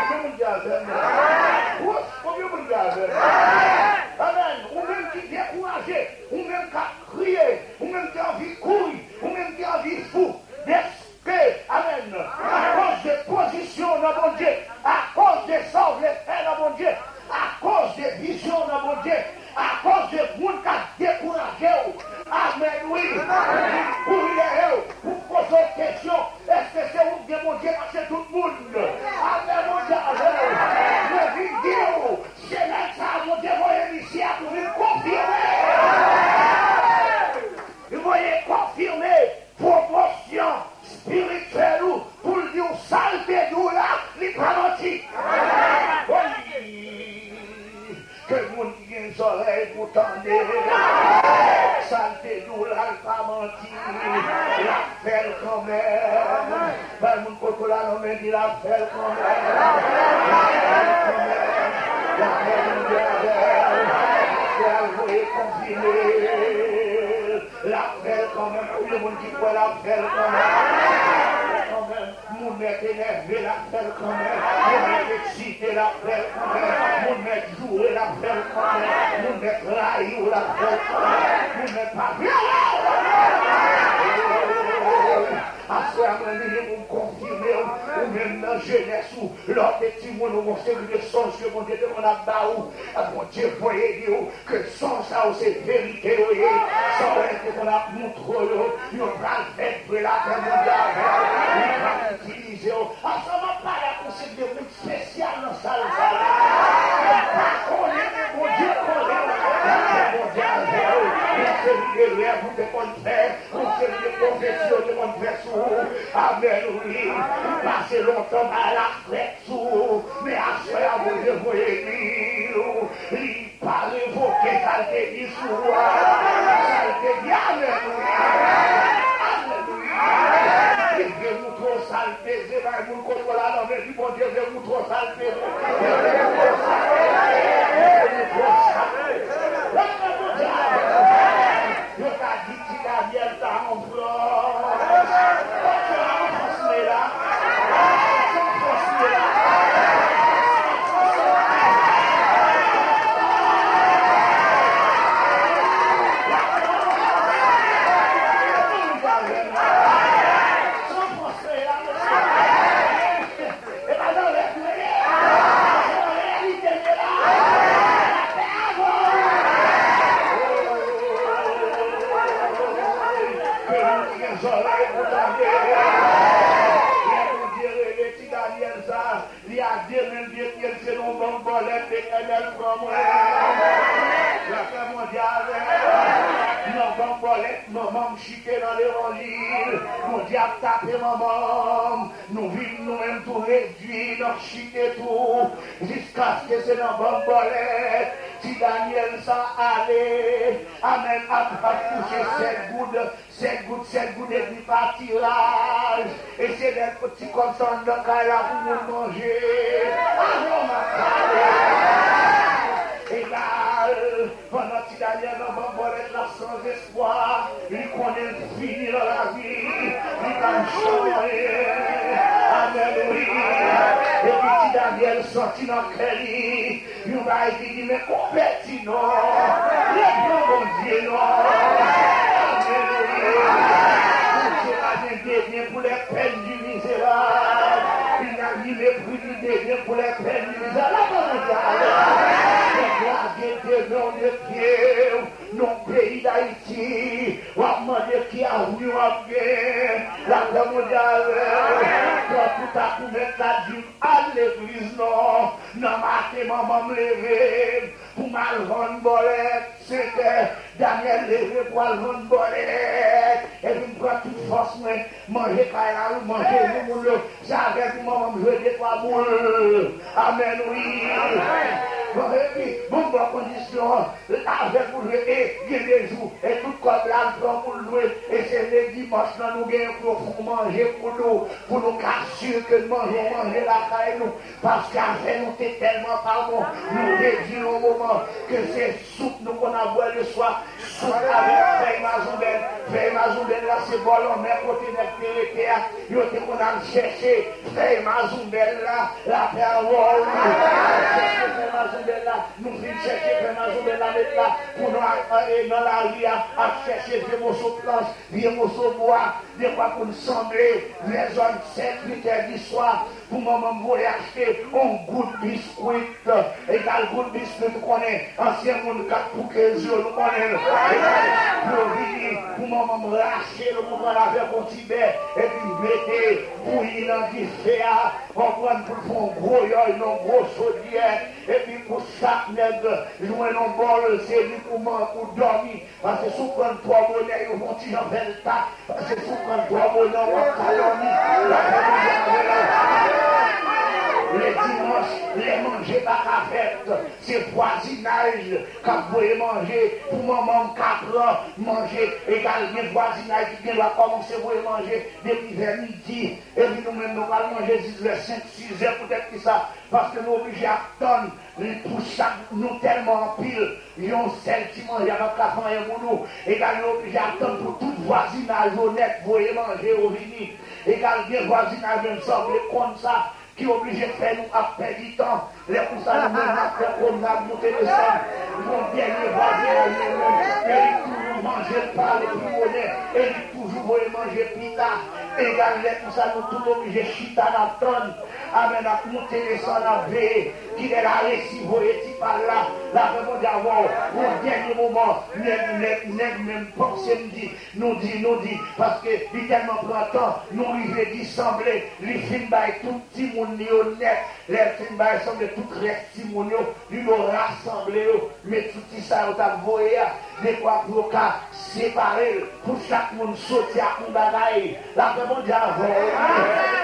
Combien de monde y a Amen. Ou même qui découragé, ou même qui a crié, ou même qui a envie de courir, ou même qui a envie de fou. Amen. À cause de position dans mon Dieu, à cause de sauve les faits dans mon Dieu, à cause de vision dans mon Dieu, à cause de monde qui a découragé. Amen, oui. Pour poser une question, est-ce que c'est où que mon Dieu a fait tout le monde? Amen, mon Dieu. Le vidéo, c'est là ça, mon Dieu, vous ici pour vous confirmer. Vous voyez confirmer promotion spirituelle pour le dire saleté d'où là, les parentis. Que le monde qui a une oreille pour tendre, saleté d'où là, le parentis, la fait quand même. Ben, mon coco là, on me dit la fait quand même. La fait quand même. La fait confirmer. la belle quand même, le monde qui voit la belle quand même, mon mec énervé la belle quand même, mon mec excité la belle quand même, mon mec joué la belle quand même, mon mec raillé la belle quand même, mon mec pas bien. Après, vous confirmez, ou même dans la jeunesse, ou lors des petits mots, nous série de songes que mon Dieu demande à Baou, mon Dieu, voyez que sans ça, c'est vérité, sans être qu'on a montré, nous allons faire la terre mondiale, nous allons utiliser, ça ne va pas la considérer une spéciale dans ça, on est, mon Dieu, on est, mon Dieu, vous devez faire, vous devez confession de mon verso. Amen, oui. Passez longtemps à la fête, mais à ce moment, vous devez il parle, évoquer, ça te dit souvent, ça te dit amen, oui. Alléluia. Vous trop saleté, c'est pas vous contrôler la langue du bon Dieu, vous trop saleté. Vous trop saleté. Je t'ai dit, tu l'as bien dans mon blanc. Maman chiquée dans l'évangile, mon diable tapé maman, nous vivons nous-mêmes tout réduits, nous chiquer tout, jusqu'à ce que c'est dans bon bolette, si Daniel s'en allait, amen, à coucher 7 gouttes et puis par tirage, et c'est des petits consons de Kala pour nous manger, allons ma et là, pendant que Daniel va là sans espoir, il connaît fini dans la vie, il va changer. Alléluia. Et puis Daniel sorti dans le lit, il va dire, mais compétit non, le bon Dieu non. Alléluia. Dieu a dédié pour les peines du misérable, il a mis les prix du dédié pour les peines du misérable. Nom de Dieu, nos pays d'Haïti, on va demander qui a venu à bien, la paix mondiale, quand tout à coup mettre la dîme à l'église, non matin, maman me lever, pour mal vendre bolette, c'était Daniel levé pour mal vendre bolette, et puis me prend toute force, manger caillou, manger moule, j'avais pour maman me jouer des trois boules, amen, oui. Bon, bonne condition, avec vous jouer, et il y a des jours, et tout comme là, pour jouer, et c'est les dimanches, nous gagnons pour manger pour nous casser que nous manger la caille, parce qu'avec nous, c'est tellement pas bon, nous dédions au moment que c'est soupe, nous qu'on a boire le soir, soupe avec feuille mazoubelle, là, c'est bon, on met côté de terre, il y a qu'on a cherché, feuille mazoubelle, là, la perle, nous venons chercher de la mettre là pour nous aller dans la rue à chercher des morceaux de planche, des morceaux de bois, des fois pour nous sembler les zones 7-8 heures du soir pour maman voulait acheter un goût de biscuit égal goût de biscuit nous connaissons ancien monde 4 pour 15 jours nous connaissons pour maman me lâcher le moment avec un petit bête et puis mettez bouillir dans du feu pour prendre pour un gros yoï, un gros chaudière et puis pour chaque nègre loin dans le bol c'est lui pour dormir parce que sous prendre 3 monnaies ils vont tirer en velta parce que sous prendre 3 monnaies on va calomnie les dimanches, les manger par la fête, c'est voisinage quand vous pouvez manger, pour maman 4 ans, manger également voisinage qui vient commencer à manger depuis vers midi, et puis nous-mêmes nous allons manger 5, 6 heures, peut-être que ça, parce que nous sommes obligés à attendre pour ça, nous tellement en pile, ils ont celle qui mange avec la famille pour nous. Et quand nous obligés à attendre pour tout voisinage honnête, vous voyez manger au vini. Et quand bien voisinage même semble comme ça, qui est obligé de faire nous à perdre du temps. Les pour ça, nous même à faire comme ça, monter le sang. Mon dernier voisin, il toujours manger par le plus honnête, et il toujours manger pita. Et quand pour ça, nous tous obligés de chita dans la tonne. Amen, à monter le sang dans la veille, qui est la récit, vous voyez, par là, la vraiment d'avoir, au dernier moment, même pensée nous dit, parce que, il tellement prend temps, nous, il veut dissembler, les films, tout petit monde honnête, les films, semblent tout testimoniaux, ils nous rassembler, mais tout ça, on t'a voyé, des quoi pour qu'à séparer, pour chaque monde sortir à un bagaille, la vraiment d'avoir,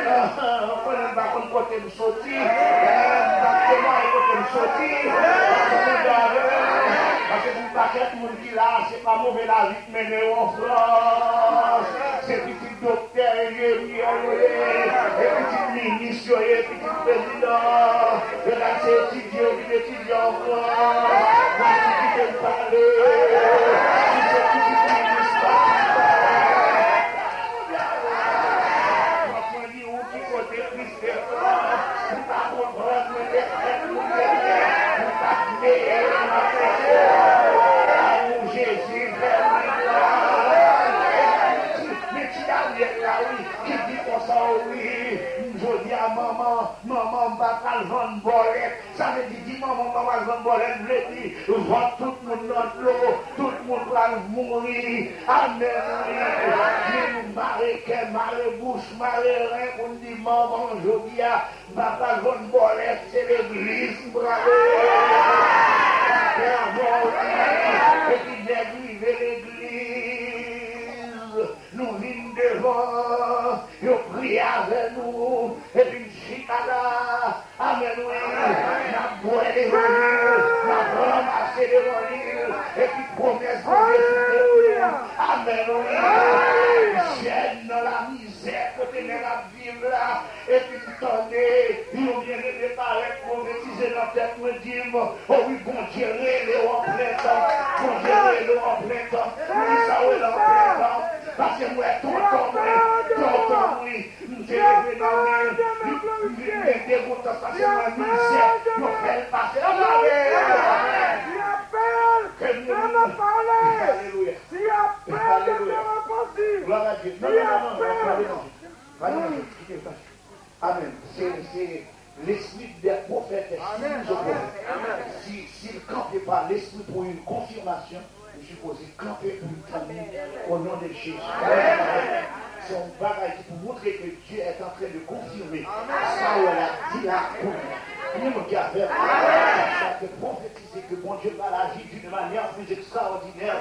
on ne peut pas côté de sortir, parce que vous pas tout le monde qui là, c'est pas mauvais la vie, mais en France, c'est petit docteur, et petit ministre, et petit président, c'est étudiant en France, qui peut parler, c'est petit ministre. Maman va pas le vendre bolette. Ça veut dire maman va pas le vendre bolette. Je dis, vendre tout le monde dans l'eau, tout le monde va mourir. Amen. Nous marrer, marrer bouche, marrer rien. On dit maman, je dis, va pas le vendre bolette, c'est l'église. Bravo. Et puis d'égliser l'église. Nous venons devant, nous prions avec nous. Et puis chicada, amen, oui, n'a boire l'évangile, n'a ramasser l'évangile, et puis promesse de Dieu, amen, oui, j'aime dans la misère, côté de la Bible là, et puis attendez, nous viennent de préparer, prophétiser dans tête, me dire, oh oui, bon Dieu, les en plein temps, bon Dieu, les en plein temps, oui, ça oui, en plein temps, parce que moi, tout le temps, oui, j'ai levé dans les dégoûtants, parce que la misère, nous fait passer la marée. Alléluia. Gloire à Dieu. Non. Amen. C'est l'esprit des prophètes. S'il ne campait pas l'esprit pour une confirmation, je suppose camper pour une famille au nom de Jésus. C'est un bagage pour montrer que Dieu est en train de confirmer ça où elle a dit là. Nous regardons, ça fait prophétiser que mon Dieu va agir d'une manière plus extraordinaire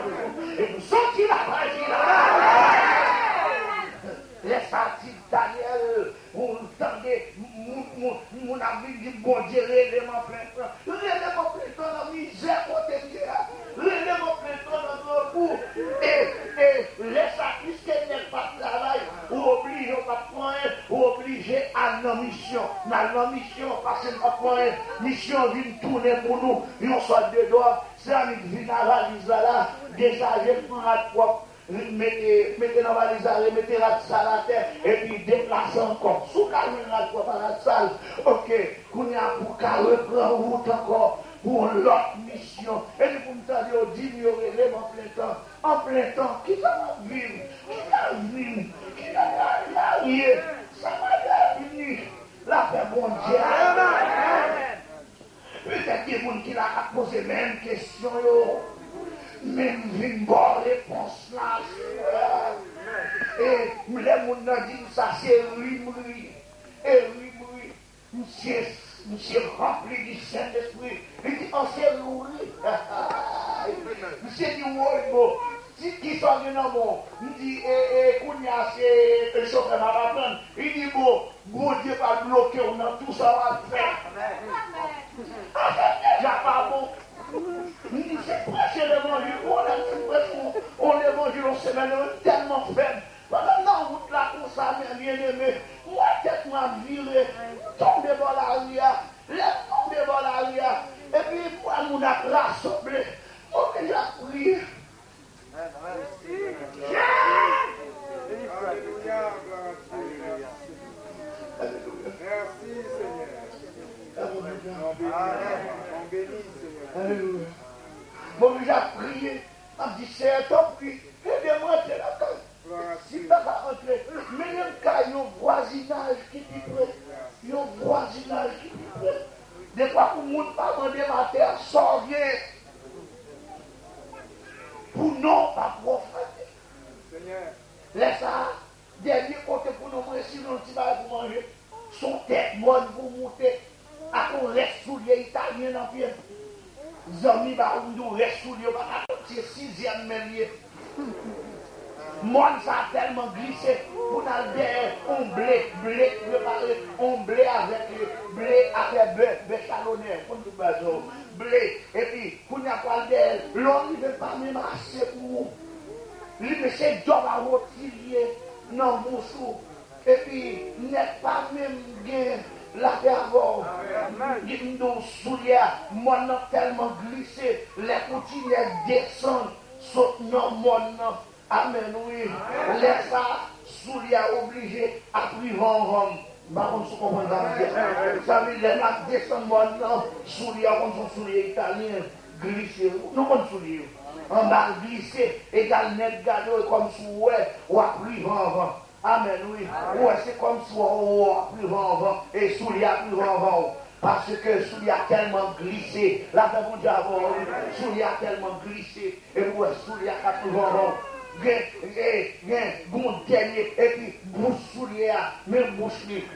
et nous sortir la magie là. Les parties Daniel, on entendait mon ami dit bon Dieu, l'élément plein temps. L'élément plein temps dans la misère côté Dieu. L'élément plein temps dans le bout. Et les sacrifices qui n'est pas de travail, ou obligé à pas prendre, ou obligé à nos missions. Dans nos missions, parce que notre mission vient tourner pour nous. Nous sommes de doigts, ça nous vient à la valise là, déjà j'ai pris la propre. Mettez dans la valise, mettez la salle à terre et puis déplacez encore. Sous calme la fois par la salle. Ok, qu'on y a pour qu'à reprendre route encore pour l'autre mission. Et puis pour nous dire, d'ignorer en plein temps. En plein temps, qui va vivre? Qui va vivre? Qui va vivre? Ça va venir. La paix, bon Dieu. Peut-être qu'il y a des gens qui l'ont posé la même question. Même une bonne réponse là. Et les gens disent ça, c'est oui. Et oui. Monsieur rempli du Saint-Esprit. Il dit, oh, c'est oui. Monsieur dit, oui, qui sont venus dans mon. Il dit, Kounia, c'est le chauffeur à apprendre. Il dit, bon Dieu va bloquer, on a tout ça à faire. Il n'y a pas bon. C'est prêcher l'évangile, on l'évangile, on se met tellement faible. Non, vous là, comme ça, bien aimé, moi, tête m'a viré, tombé dans la ria, tomber dans la ria, Alléluia. Bon, j'ai prié. On dit, c'est ton prix. Aidez-moi à entrer là-dedans. Si tu n'as pas entré, mais il y a un voisinage qui dit prêt. Il y a un voisinage qui dit prêt. Des fois, pour le monde, pas demander ma terre, sort bien. Pour non, pas profaner. Laisse ça. Dernier côté pour nous manger, sinon tu vas pour manger. Son tête bonne pour monter. À qu'on reste sous les Italiens dans le pied. Zami va nous reste sous les c'est sixième même. Moi, ça a tellement glissé. Pour nous on blé préparé, on blé avec bœuf chalonné, blé. Et puis, pour nous pas l'homme ne veut pas même assez pour nous. Lui, mais c'est job à retirer dans mon sou. Et puis, n'est pas même gain la ferveur. Nos souliers, moi, non tellement glissé. Les continuent descendent, sautent dans mon nom. Amen, oui. Laisse ça, souliers obligé à priver en Rome. Par contre, vous comprenez ça veut dire, les descendent mon nom, souliers, on sont souliers italiens, glissés. Non, on souliers. On va glisser, égal net gado, comme si on a pris vent. Amen, oui. Ouais, c'est comme si on a pris vent, et souliers a pris vent. Parce que souliers a tellement glissé. Là, mon Dieu, souliers a tellement glissé, et ouais, souliers a pris vent. Bon dernier, et puis bouche soulier, même bouche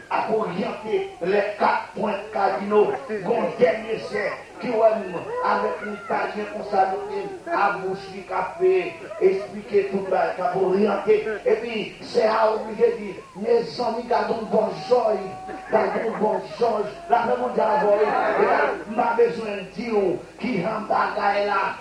à orienter les 4 points cardinaux. Bon dernier, c'est qui avec une italien qu'on s'adopte à bouche qui a fait expliquer tout ça, qui a orienté. Et puis c'est à obligé de dire, mes amis, gardons bon joy, gardons bon joy. La même on dit à vous, m'a besoin de dire qui en bagaille là,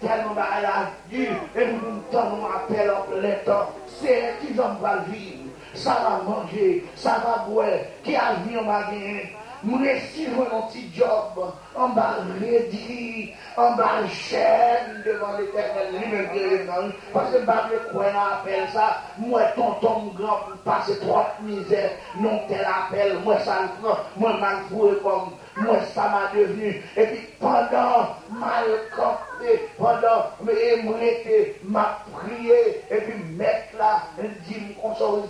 tellement bagaille là, Dieu, et nous donnons appel en plein temps. C'est qui va vivre, ça va manger, ça va boire, qui a vu en magasin. Nous réussissons un petit job, on va réduire, on va chaîne devant l'éternel, lui-même, parce que je ne sais pas quoi on appelle ça, moi, tonton grand, pour passer trop de misère, non, tel appel, moi, ça le prend, moi, mal foué comme, moi, ça m'a devenu, et puis pendant, mal campé, pendant, m'a prié, et puis mettre là, dit,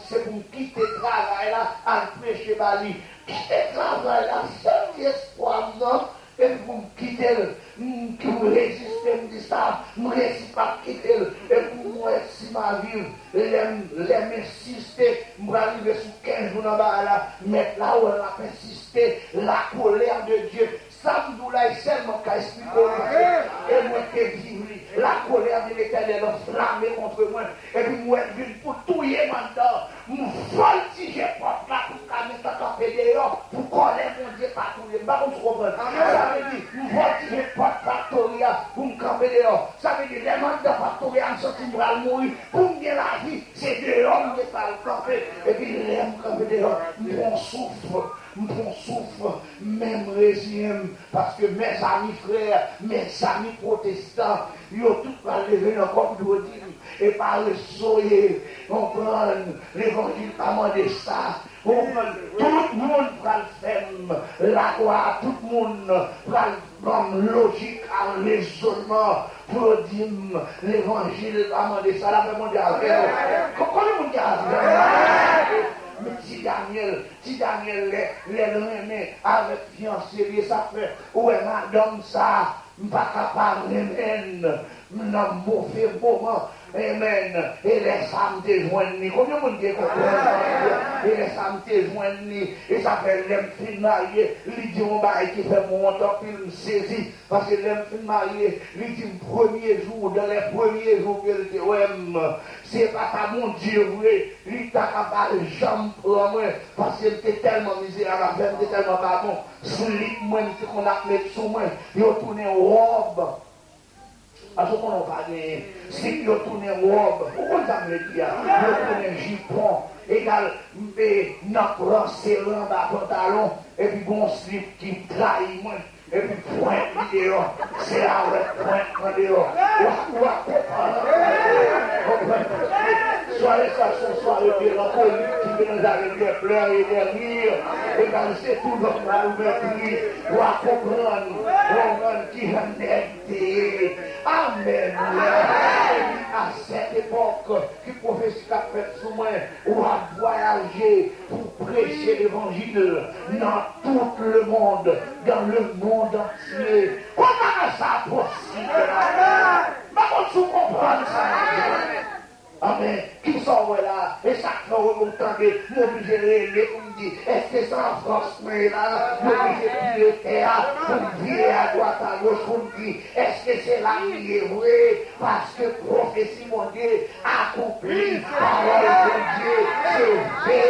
c'est pour quitter le travail là, à prêcher Bali. Quitter le travail là, seul espoir, non? Et pour me quitter, pour résister, me dit ça, je ne réussis pas à quitter. Et pour moi, si ma vie, l'aime insister, je vais arriver sur 15 jours dans là, mettre là où elle a persisté, la colère de Dieu. Ça me là, seulement qu'à expliquer. Et moi, qui vivre, la colère de l'éternel flammée contre moi. Et puis moi, je viens pour touiller maintenant. Je voltige porte là pour calmer ta tapé dehors. Pour connaître mon Dieu pas touiller. Par contre, tu comprends. Ça veut dire, je voltige porte factoria pour me camper dehors. Ça veut dire, les membres de factoria en sorti pour mourir. Pour me dire la vie, c'est dehors que ça le camper. Et puis, les me camper dehors. Mon souffle, même régime, parce que mes amis frères, mes amis protestants, ils ont tout pas levé dans comme je vous dis, et par le soyer, on prend l'évangile, pas demander ça. Tout le monde va le faire, la gloire, tout le monde va comme logique, en raisonnement, pour dire l'évangile, pas demander ça, là, mon Dieu, comment le monde dit? Mais si Daniel les remet avec fiancé, ça fait, ouais, madame, ça, pas capable de dans un mauvais moment. Amen. Et les femmes te joignent. Combien de monde dit qu'on et les femmes te joignent. Et ça fait l'aime fin marié. Il dit on va qui fait mon temps, puis il me saisit. Parce que l'aime fin marié, il dit le premier jour, dans les premiers jours qu'il dit, ouais, c'est pas ta mon Dieu, oui. Il t'a capable de jambes pour moi. Parce qu'il était tellement misérable, il était tellement pas bon. Slip, moi, c'est qu'on a mis sous moi. Il a tourné robe. À ce moment on va gagner. Si vous tournez robe, pourquoi ça me dit? Vous tournez jupon, égal, notre serrant dans pantalon, et puis bon slip qui trahit moi, et puis point vidéo, c'est là où point vidéo. Soirée, ça, ce soirée mélancolique qui nous arrive des pleurs et des rires. Et quand c'est tout normal, ou même pour comprendre qui en est. Amen. À cette époque, qui prophétie qu'a fait sous moi, ou à voyager pour prêcher l'évangile dans tout le monde, dans le monde entier. Comment ça possible? Comment tu comprends ça? Amen. Qui sont là? Et chaque fois que vous entendez, m'obligez de dire, est-ce que c'est en France, mais là, m'obligez de terre, pour virer à droite, à gauche, pour dire, est-ce que c'est là qui est vrai? Parce que prophétie, mon Dieu, accomplie, parole de Dieu, c'est vrai.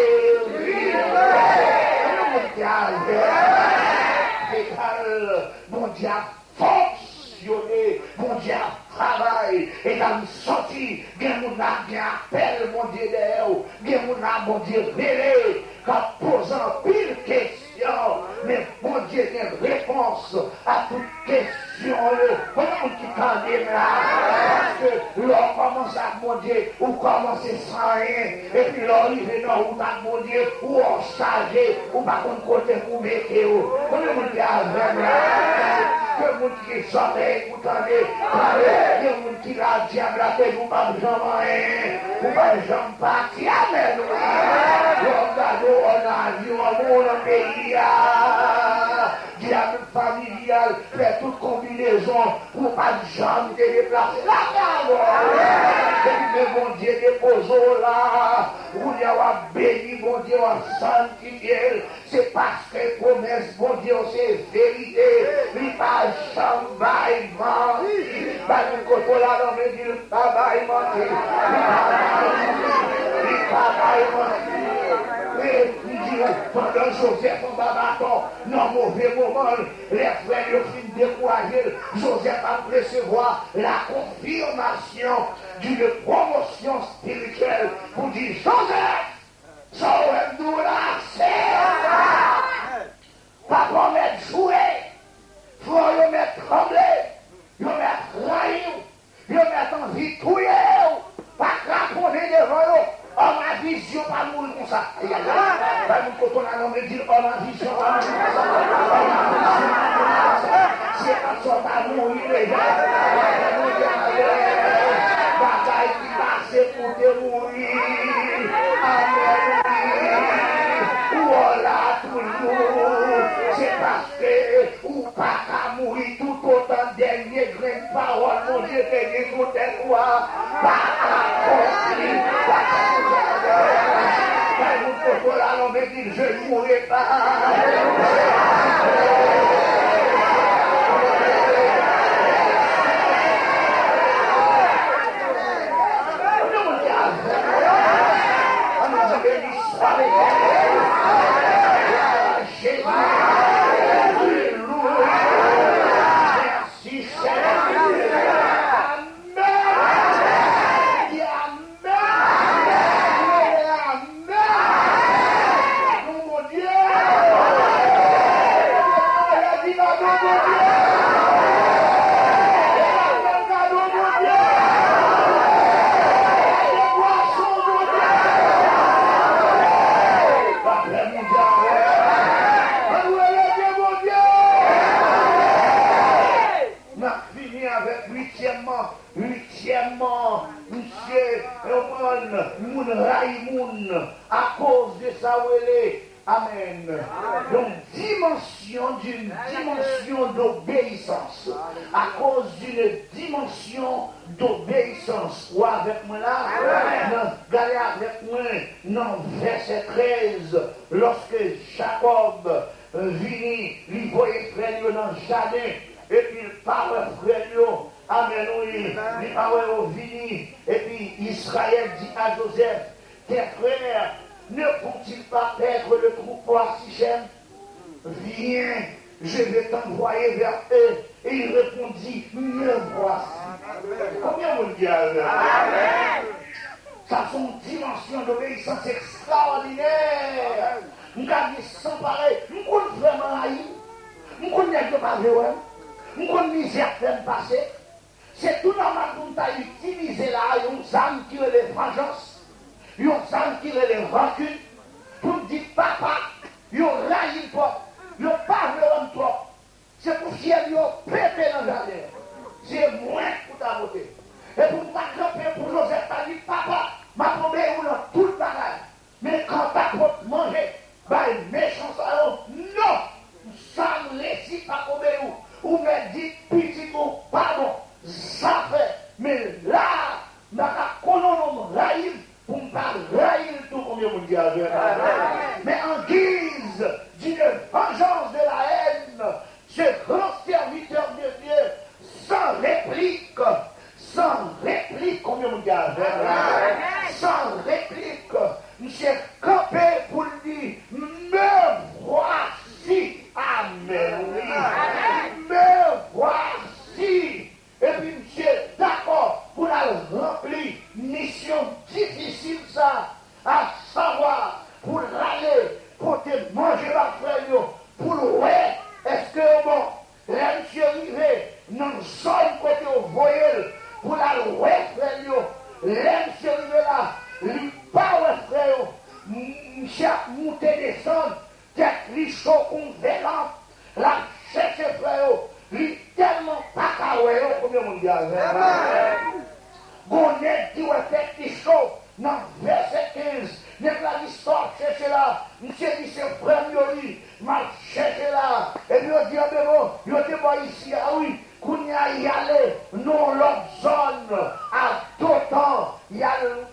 Mon Dieu a fonctionné, mon Dieu a travaillé, et dans le sorti, mon appel, mon Dieu d'ailleurs, mon Dieu rélé, qu'en posant pile question, mais mon Dieu a une réponse à toute question. Comment tu t'en es là? Parce que l'on commence à mon Dieu, ou commencer sans rien, et puis l'on arrive dans où t'as mon Dieu, ou on charge, ou par contre côté pour mettre. Comment on dit avec là? Que vous qui sortez, vous tendez, que vous qui la diable a fait, vous pas jamais, vous pas jamais parti, amen. On a vu un pays, diable familial, fait toute combinaison, pour pas jamais te déplacer. Mais mon Dieu dépose là, vous y avez béni, mon Dieu, en sanctifié, c'est parce que promesse, mon Dieu, c'est vérité, il pas jamais menti, pas nous côté là, non, mais il pas jamais menti, il pas jamais menti. Et nous disons, pendant Joseph en bâton, dans mauvais moment, les frères ont fini découragés. Joseph a recevoir la confirmation d'une promotion spirituelle pour dire Joseph, sauve-nous là, c'est pas pour mettre jouer, il faut le mettre trembler, le mettre railler, le mettre en vie touiller, pas craponner devant eux. Oh, ma vision, pas mourir comme ça. Et là, quand on a nommé dire, oh, ma vision, pas mourir comme ça. Oh, ma vision, c'est pas ça, pas mourir, les gars. Bataille qui passe pour te mourir. Amen. Voilà, toujours. C'est parce que, ou pas qu'à mourir tout autant dernier grain de parole, mon Dieu, que d'écouter toi. Pas accompli, je ne mourrai pas. Huitièmement, monsieur, moun raïmoun, à cause de ça, amen. Donc, d'une dimension d'obéissance, à cause d'une dimension d'obéissance. Ou avec moi là, regardez avec moi, dans verset 13, lorsque Jacob vini, il voyait frère dans le jardin, et puis il parle frère. Amen, oui. Les parents vini. Et puis Israël dit à Joseph, tes frères ne vont-ils pas perdre le troupeau à Sichem? Viens, je vais t'envoyer vers eux. Et il répondit, me voici. Combien vous le dites? Amen. Ça sont une dimension d'obéissance extraordinaire. Nous avons sans pareil. Nous connaissons vraiment haï. Nous connaissons pas vrai. Nous connaissons misère pleine passée. C'est tout normal pour nous utiliser là, une âme qui est les vengeances. yon zan qui les rancune, pour dire papa, yon raïl toi, yon parle en toi. C'est pour ciel yon pété dans la jardin. C'est moins pour ta beauté. Et pour m'attraper pour Joseph, t'as dit papa, m'a tombé ou dans tout le bagage. Mais quand t'as mangé, bah méchant ça, non, ça ne laisse pas tomber ou me dit petit ou pardon, ça fait. Mais là, n'a pas qu'on raïl pour ne pas raïl tout comme on dit avec. Mais en guise d'une vengeance de la haine, ce grand serviteur de Dieu, sans réplique, comme on dit avec. Sans réplique, monsieur campé pour lui dire, me voici, amen, me voici. Et puis, monsieur, d'accord, pour la remplir, mission difficile ça, à savoir, pour aller, pour te manger la frère, pour le ouais, est-ce que bon, là, monsieur arrivé, dans le sol côté au voyelle, pour la ouais, frère, là, monsieur arrivé là, lui pas ouais, frère, monsieur monter, descendre, tête richaud, convélant, la chercher, frère, lui tellement pas qu'à ouais, comme on dit, Gonnet qui va faire des choses dans verset 15. N'est-ce l'histoire chercher là. Monsieur dit c'est premier m'a cherché là. Et puis on dit bon, il était pas ici. Ah oui, qu'on y a y aller. Non, l'autre zone à tout temps. Il y a le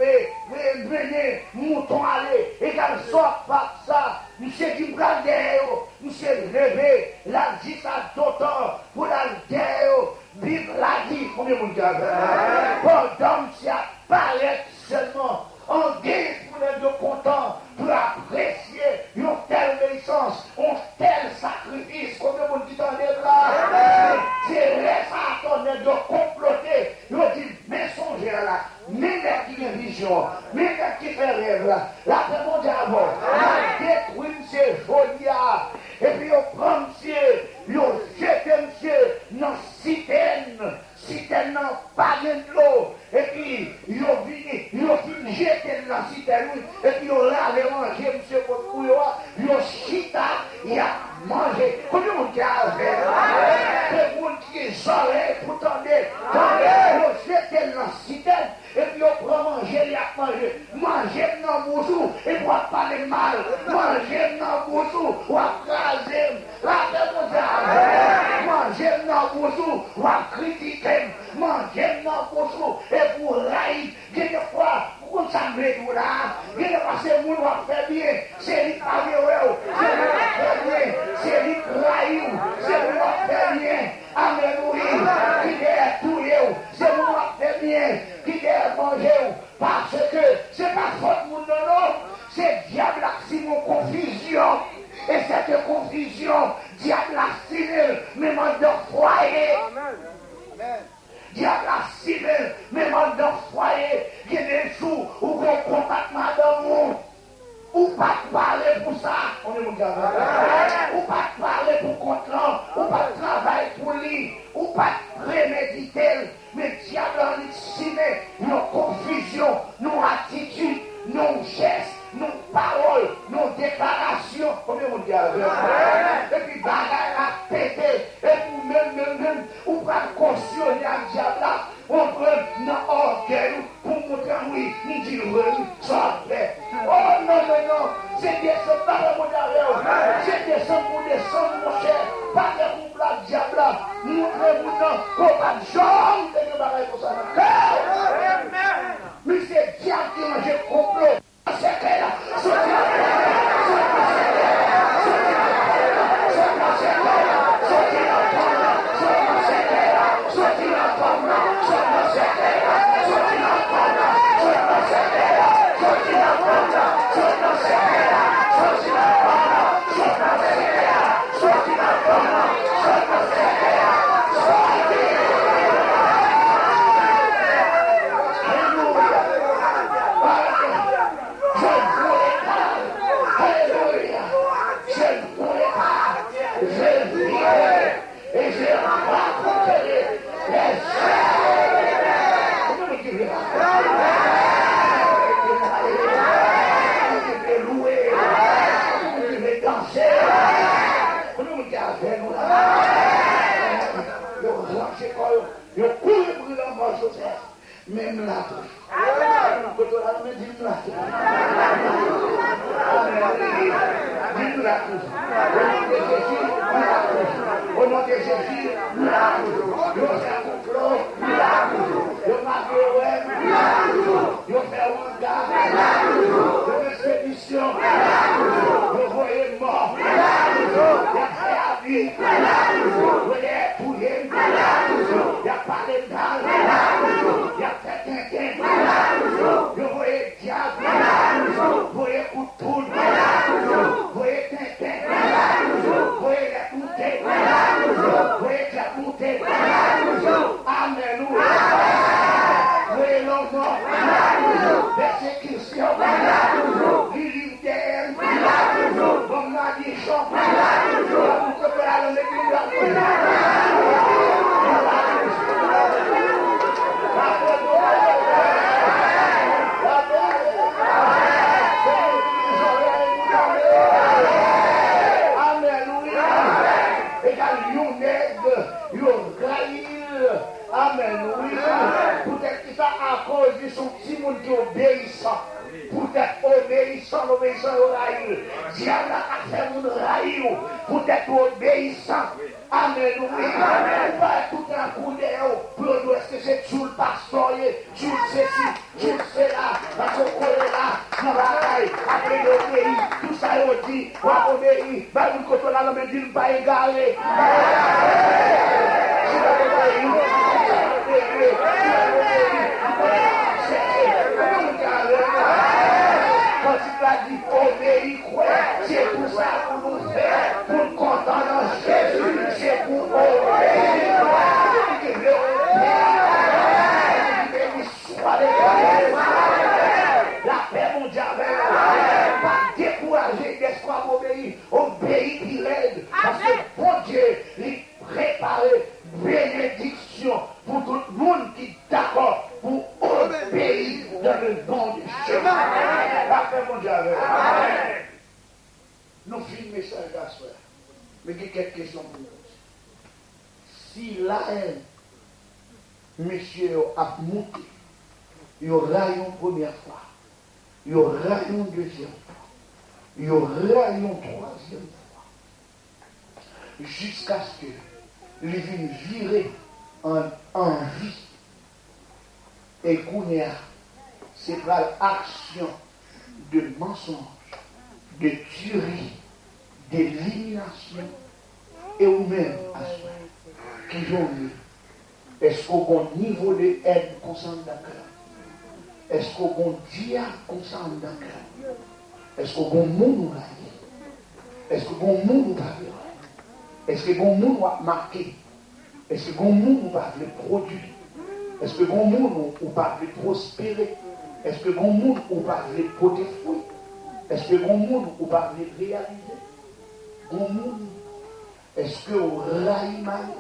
mener, mouton aller. Et qu'elle soit pas ça. Monsieur dit blaguer. Monsieur levé. La dit à tout temps. Pour la guerre. Vive la vie, combien de monde dit pendant que ça paraît seulement en guise pour les deux contents, pour apprécier une telle naissance, un tel sacrifice, combien de monde dit en là. C'est laisse à ton aide de comploter, il dit mensongère là, mais qui a une vision, mais qui fait rêve là, la mon diable, la détruit ces jolies, et puis on prend monsieur, on jette monsieur dans citerne non pas de l'eau, et puis ils ont fini jeter dans la citerne, et puis ils ont lavé manger monsieur Potouyo, ils ont chita, il a mangé, combien de monde qui a fait, le monde qui est soleil pour tendre, ils ont jeté dans la citerne, et puis on prend manger, il a manger dans le bousou, et pour parler mal, manger dans le bousou, ou à craser, la paix mondiale, manger dans le bousou, ou à critiquer, manger dans le bousou, et pour railler, quelquefois, pour s'embêter là, quelquefois c'est moun qui fait bien, c'est lui qui fait bien, c'est lui qui fait bien, c'est lui qui raille, c'est lui qui fait bien, alléluia, qui est tout, c'est lui qui fait bien, qui est manger, parce que c'est pas faute moun non, c'est diable qui mon confusion, et cette confusion, diable a signé, même dans foyer. Amen. Diable a signé, même dans foyer, il y a des jours où on contacte madame, ou pas parler pour ça, on est mon gars, ou pas parler pour contrôle, ou pas travailler pour lui, ou pas préméditer, mais diable a signé, nos confusions, nos attitudes, nos gestes, nos paroles, nos déclarations, comme on dit avec. Et puis bagaille a pété, et puis même, ou pas cautionner à diable là, on prend dans orgueil pour montrer oui, nous disons ça fait. Oh non, c'est descendre par le monde, c'est descendre pour descendre mon cher, pas de pour la diable là, montrez-vous qu'on va jamais de bagaille pour ça. Mais c'est diable qui mange complot. C'est qu'elle a côté là, mais dis-nous là. Dis-nous là. Au nom de Jésus, nous faisons complot, nous marquons web, nous faisons un gars, nous expédition, nous voyons mort, nous fait à vie, nous voyons pouillé, il n'y a pas de dalle, il y a fait quelqu'un, nous voyons diable, nous voyons coup de poule, nous voyons quelqu'un, vous voyez la bouteille, vous voyez la bouteille, alléluia, vous voyez l'homme, persécution, l'unitaire, comme la dichon, vous pouvez aller l'église, amen, oui. Peut-être que ça à cause de son petit monde qui est obéissant. Peut-être obéissant au rail. Diable a fait mon rail. Peut-être obéissant. Amen, oui. On va tout un coup d'air. Pour nous, est-ce que c'est tout le pasteur, tout ceci, tout cela, parce qu'on est là, dans la rail, après l'obéi, tout ça on dit, on va obéir, bah nous quand on a l'homme dit, pas égaré. Quand il a dit obéir, c'est pour ça qu'on nous fait, pour nous content dans Jésus, c'est pour obéir. La paix mondiale, pas décourager d'espoir obéir, obéir qui l'aide, parce que bon Dieu, il prépare bénédiction pour tout le monde qui est d'accord pour obéir dans le nom de Jésus. La paix mondiale. Nous finissons le message à soir. Mais il y a quelques questions pour nous. Si la haine, monsieur a monté, il y aura une première fois, il y aura une deuxième fois, il y aura une troisième fois, jusqu'à ce que il vienne virer en vie. Et qu'on c'est par l'action de mensonge, de tuerie, d'élimination, et ou même à soi, qui ont eu. Est-ce qu'au niveau de haine concerne d'accord? Est-ce qu'au diable concerne d'accord? Est-ce qu'au monde va dire? Est-ce qu'au monde va dire? Est-ce que bon monde va marquer? Est-ce que bon monde va le produire? Est-ce que bon monde va le prospérer? Est-ce que bon monde va le porter fruit? Est-ce que bon monde va le réaliser? Bon monde, est-ce que au raïman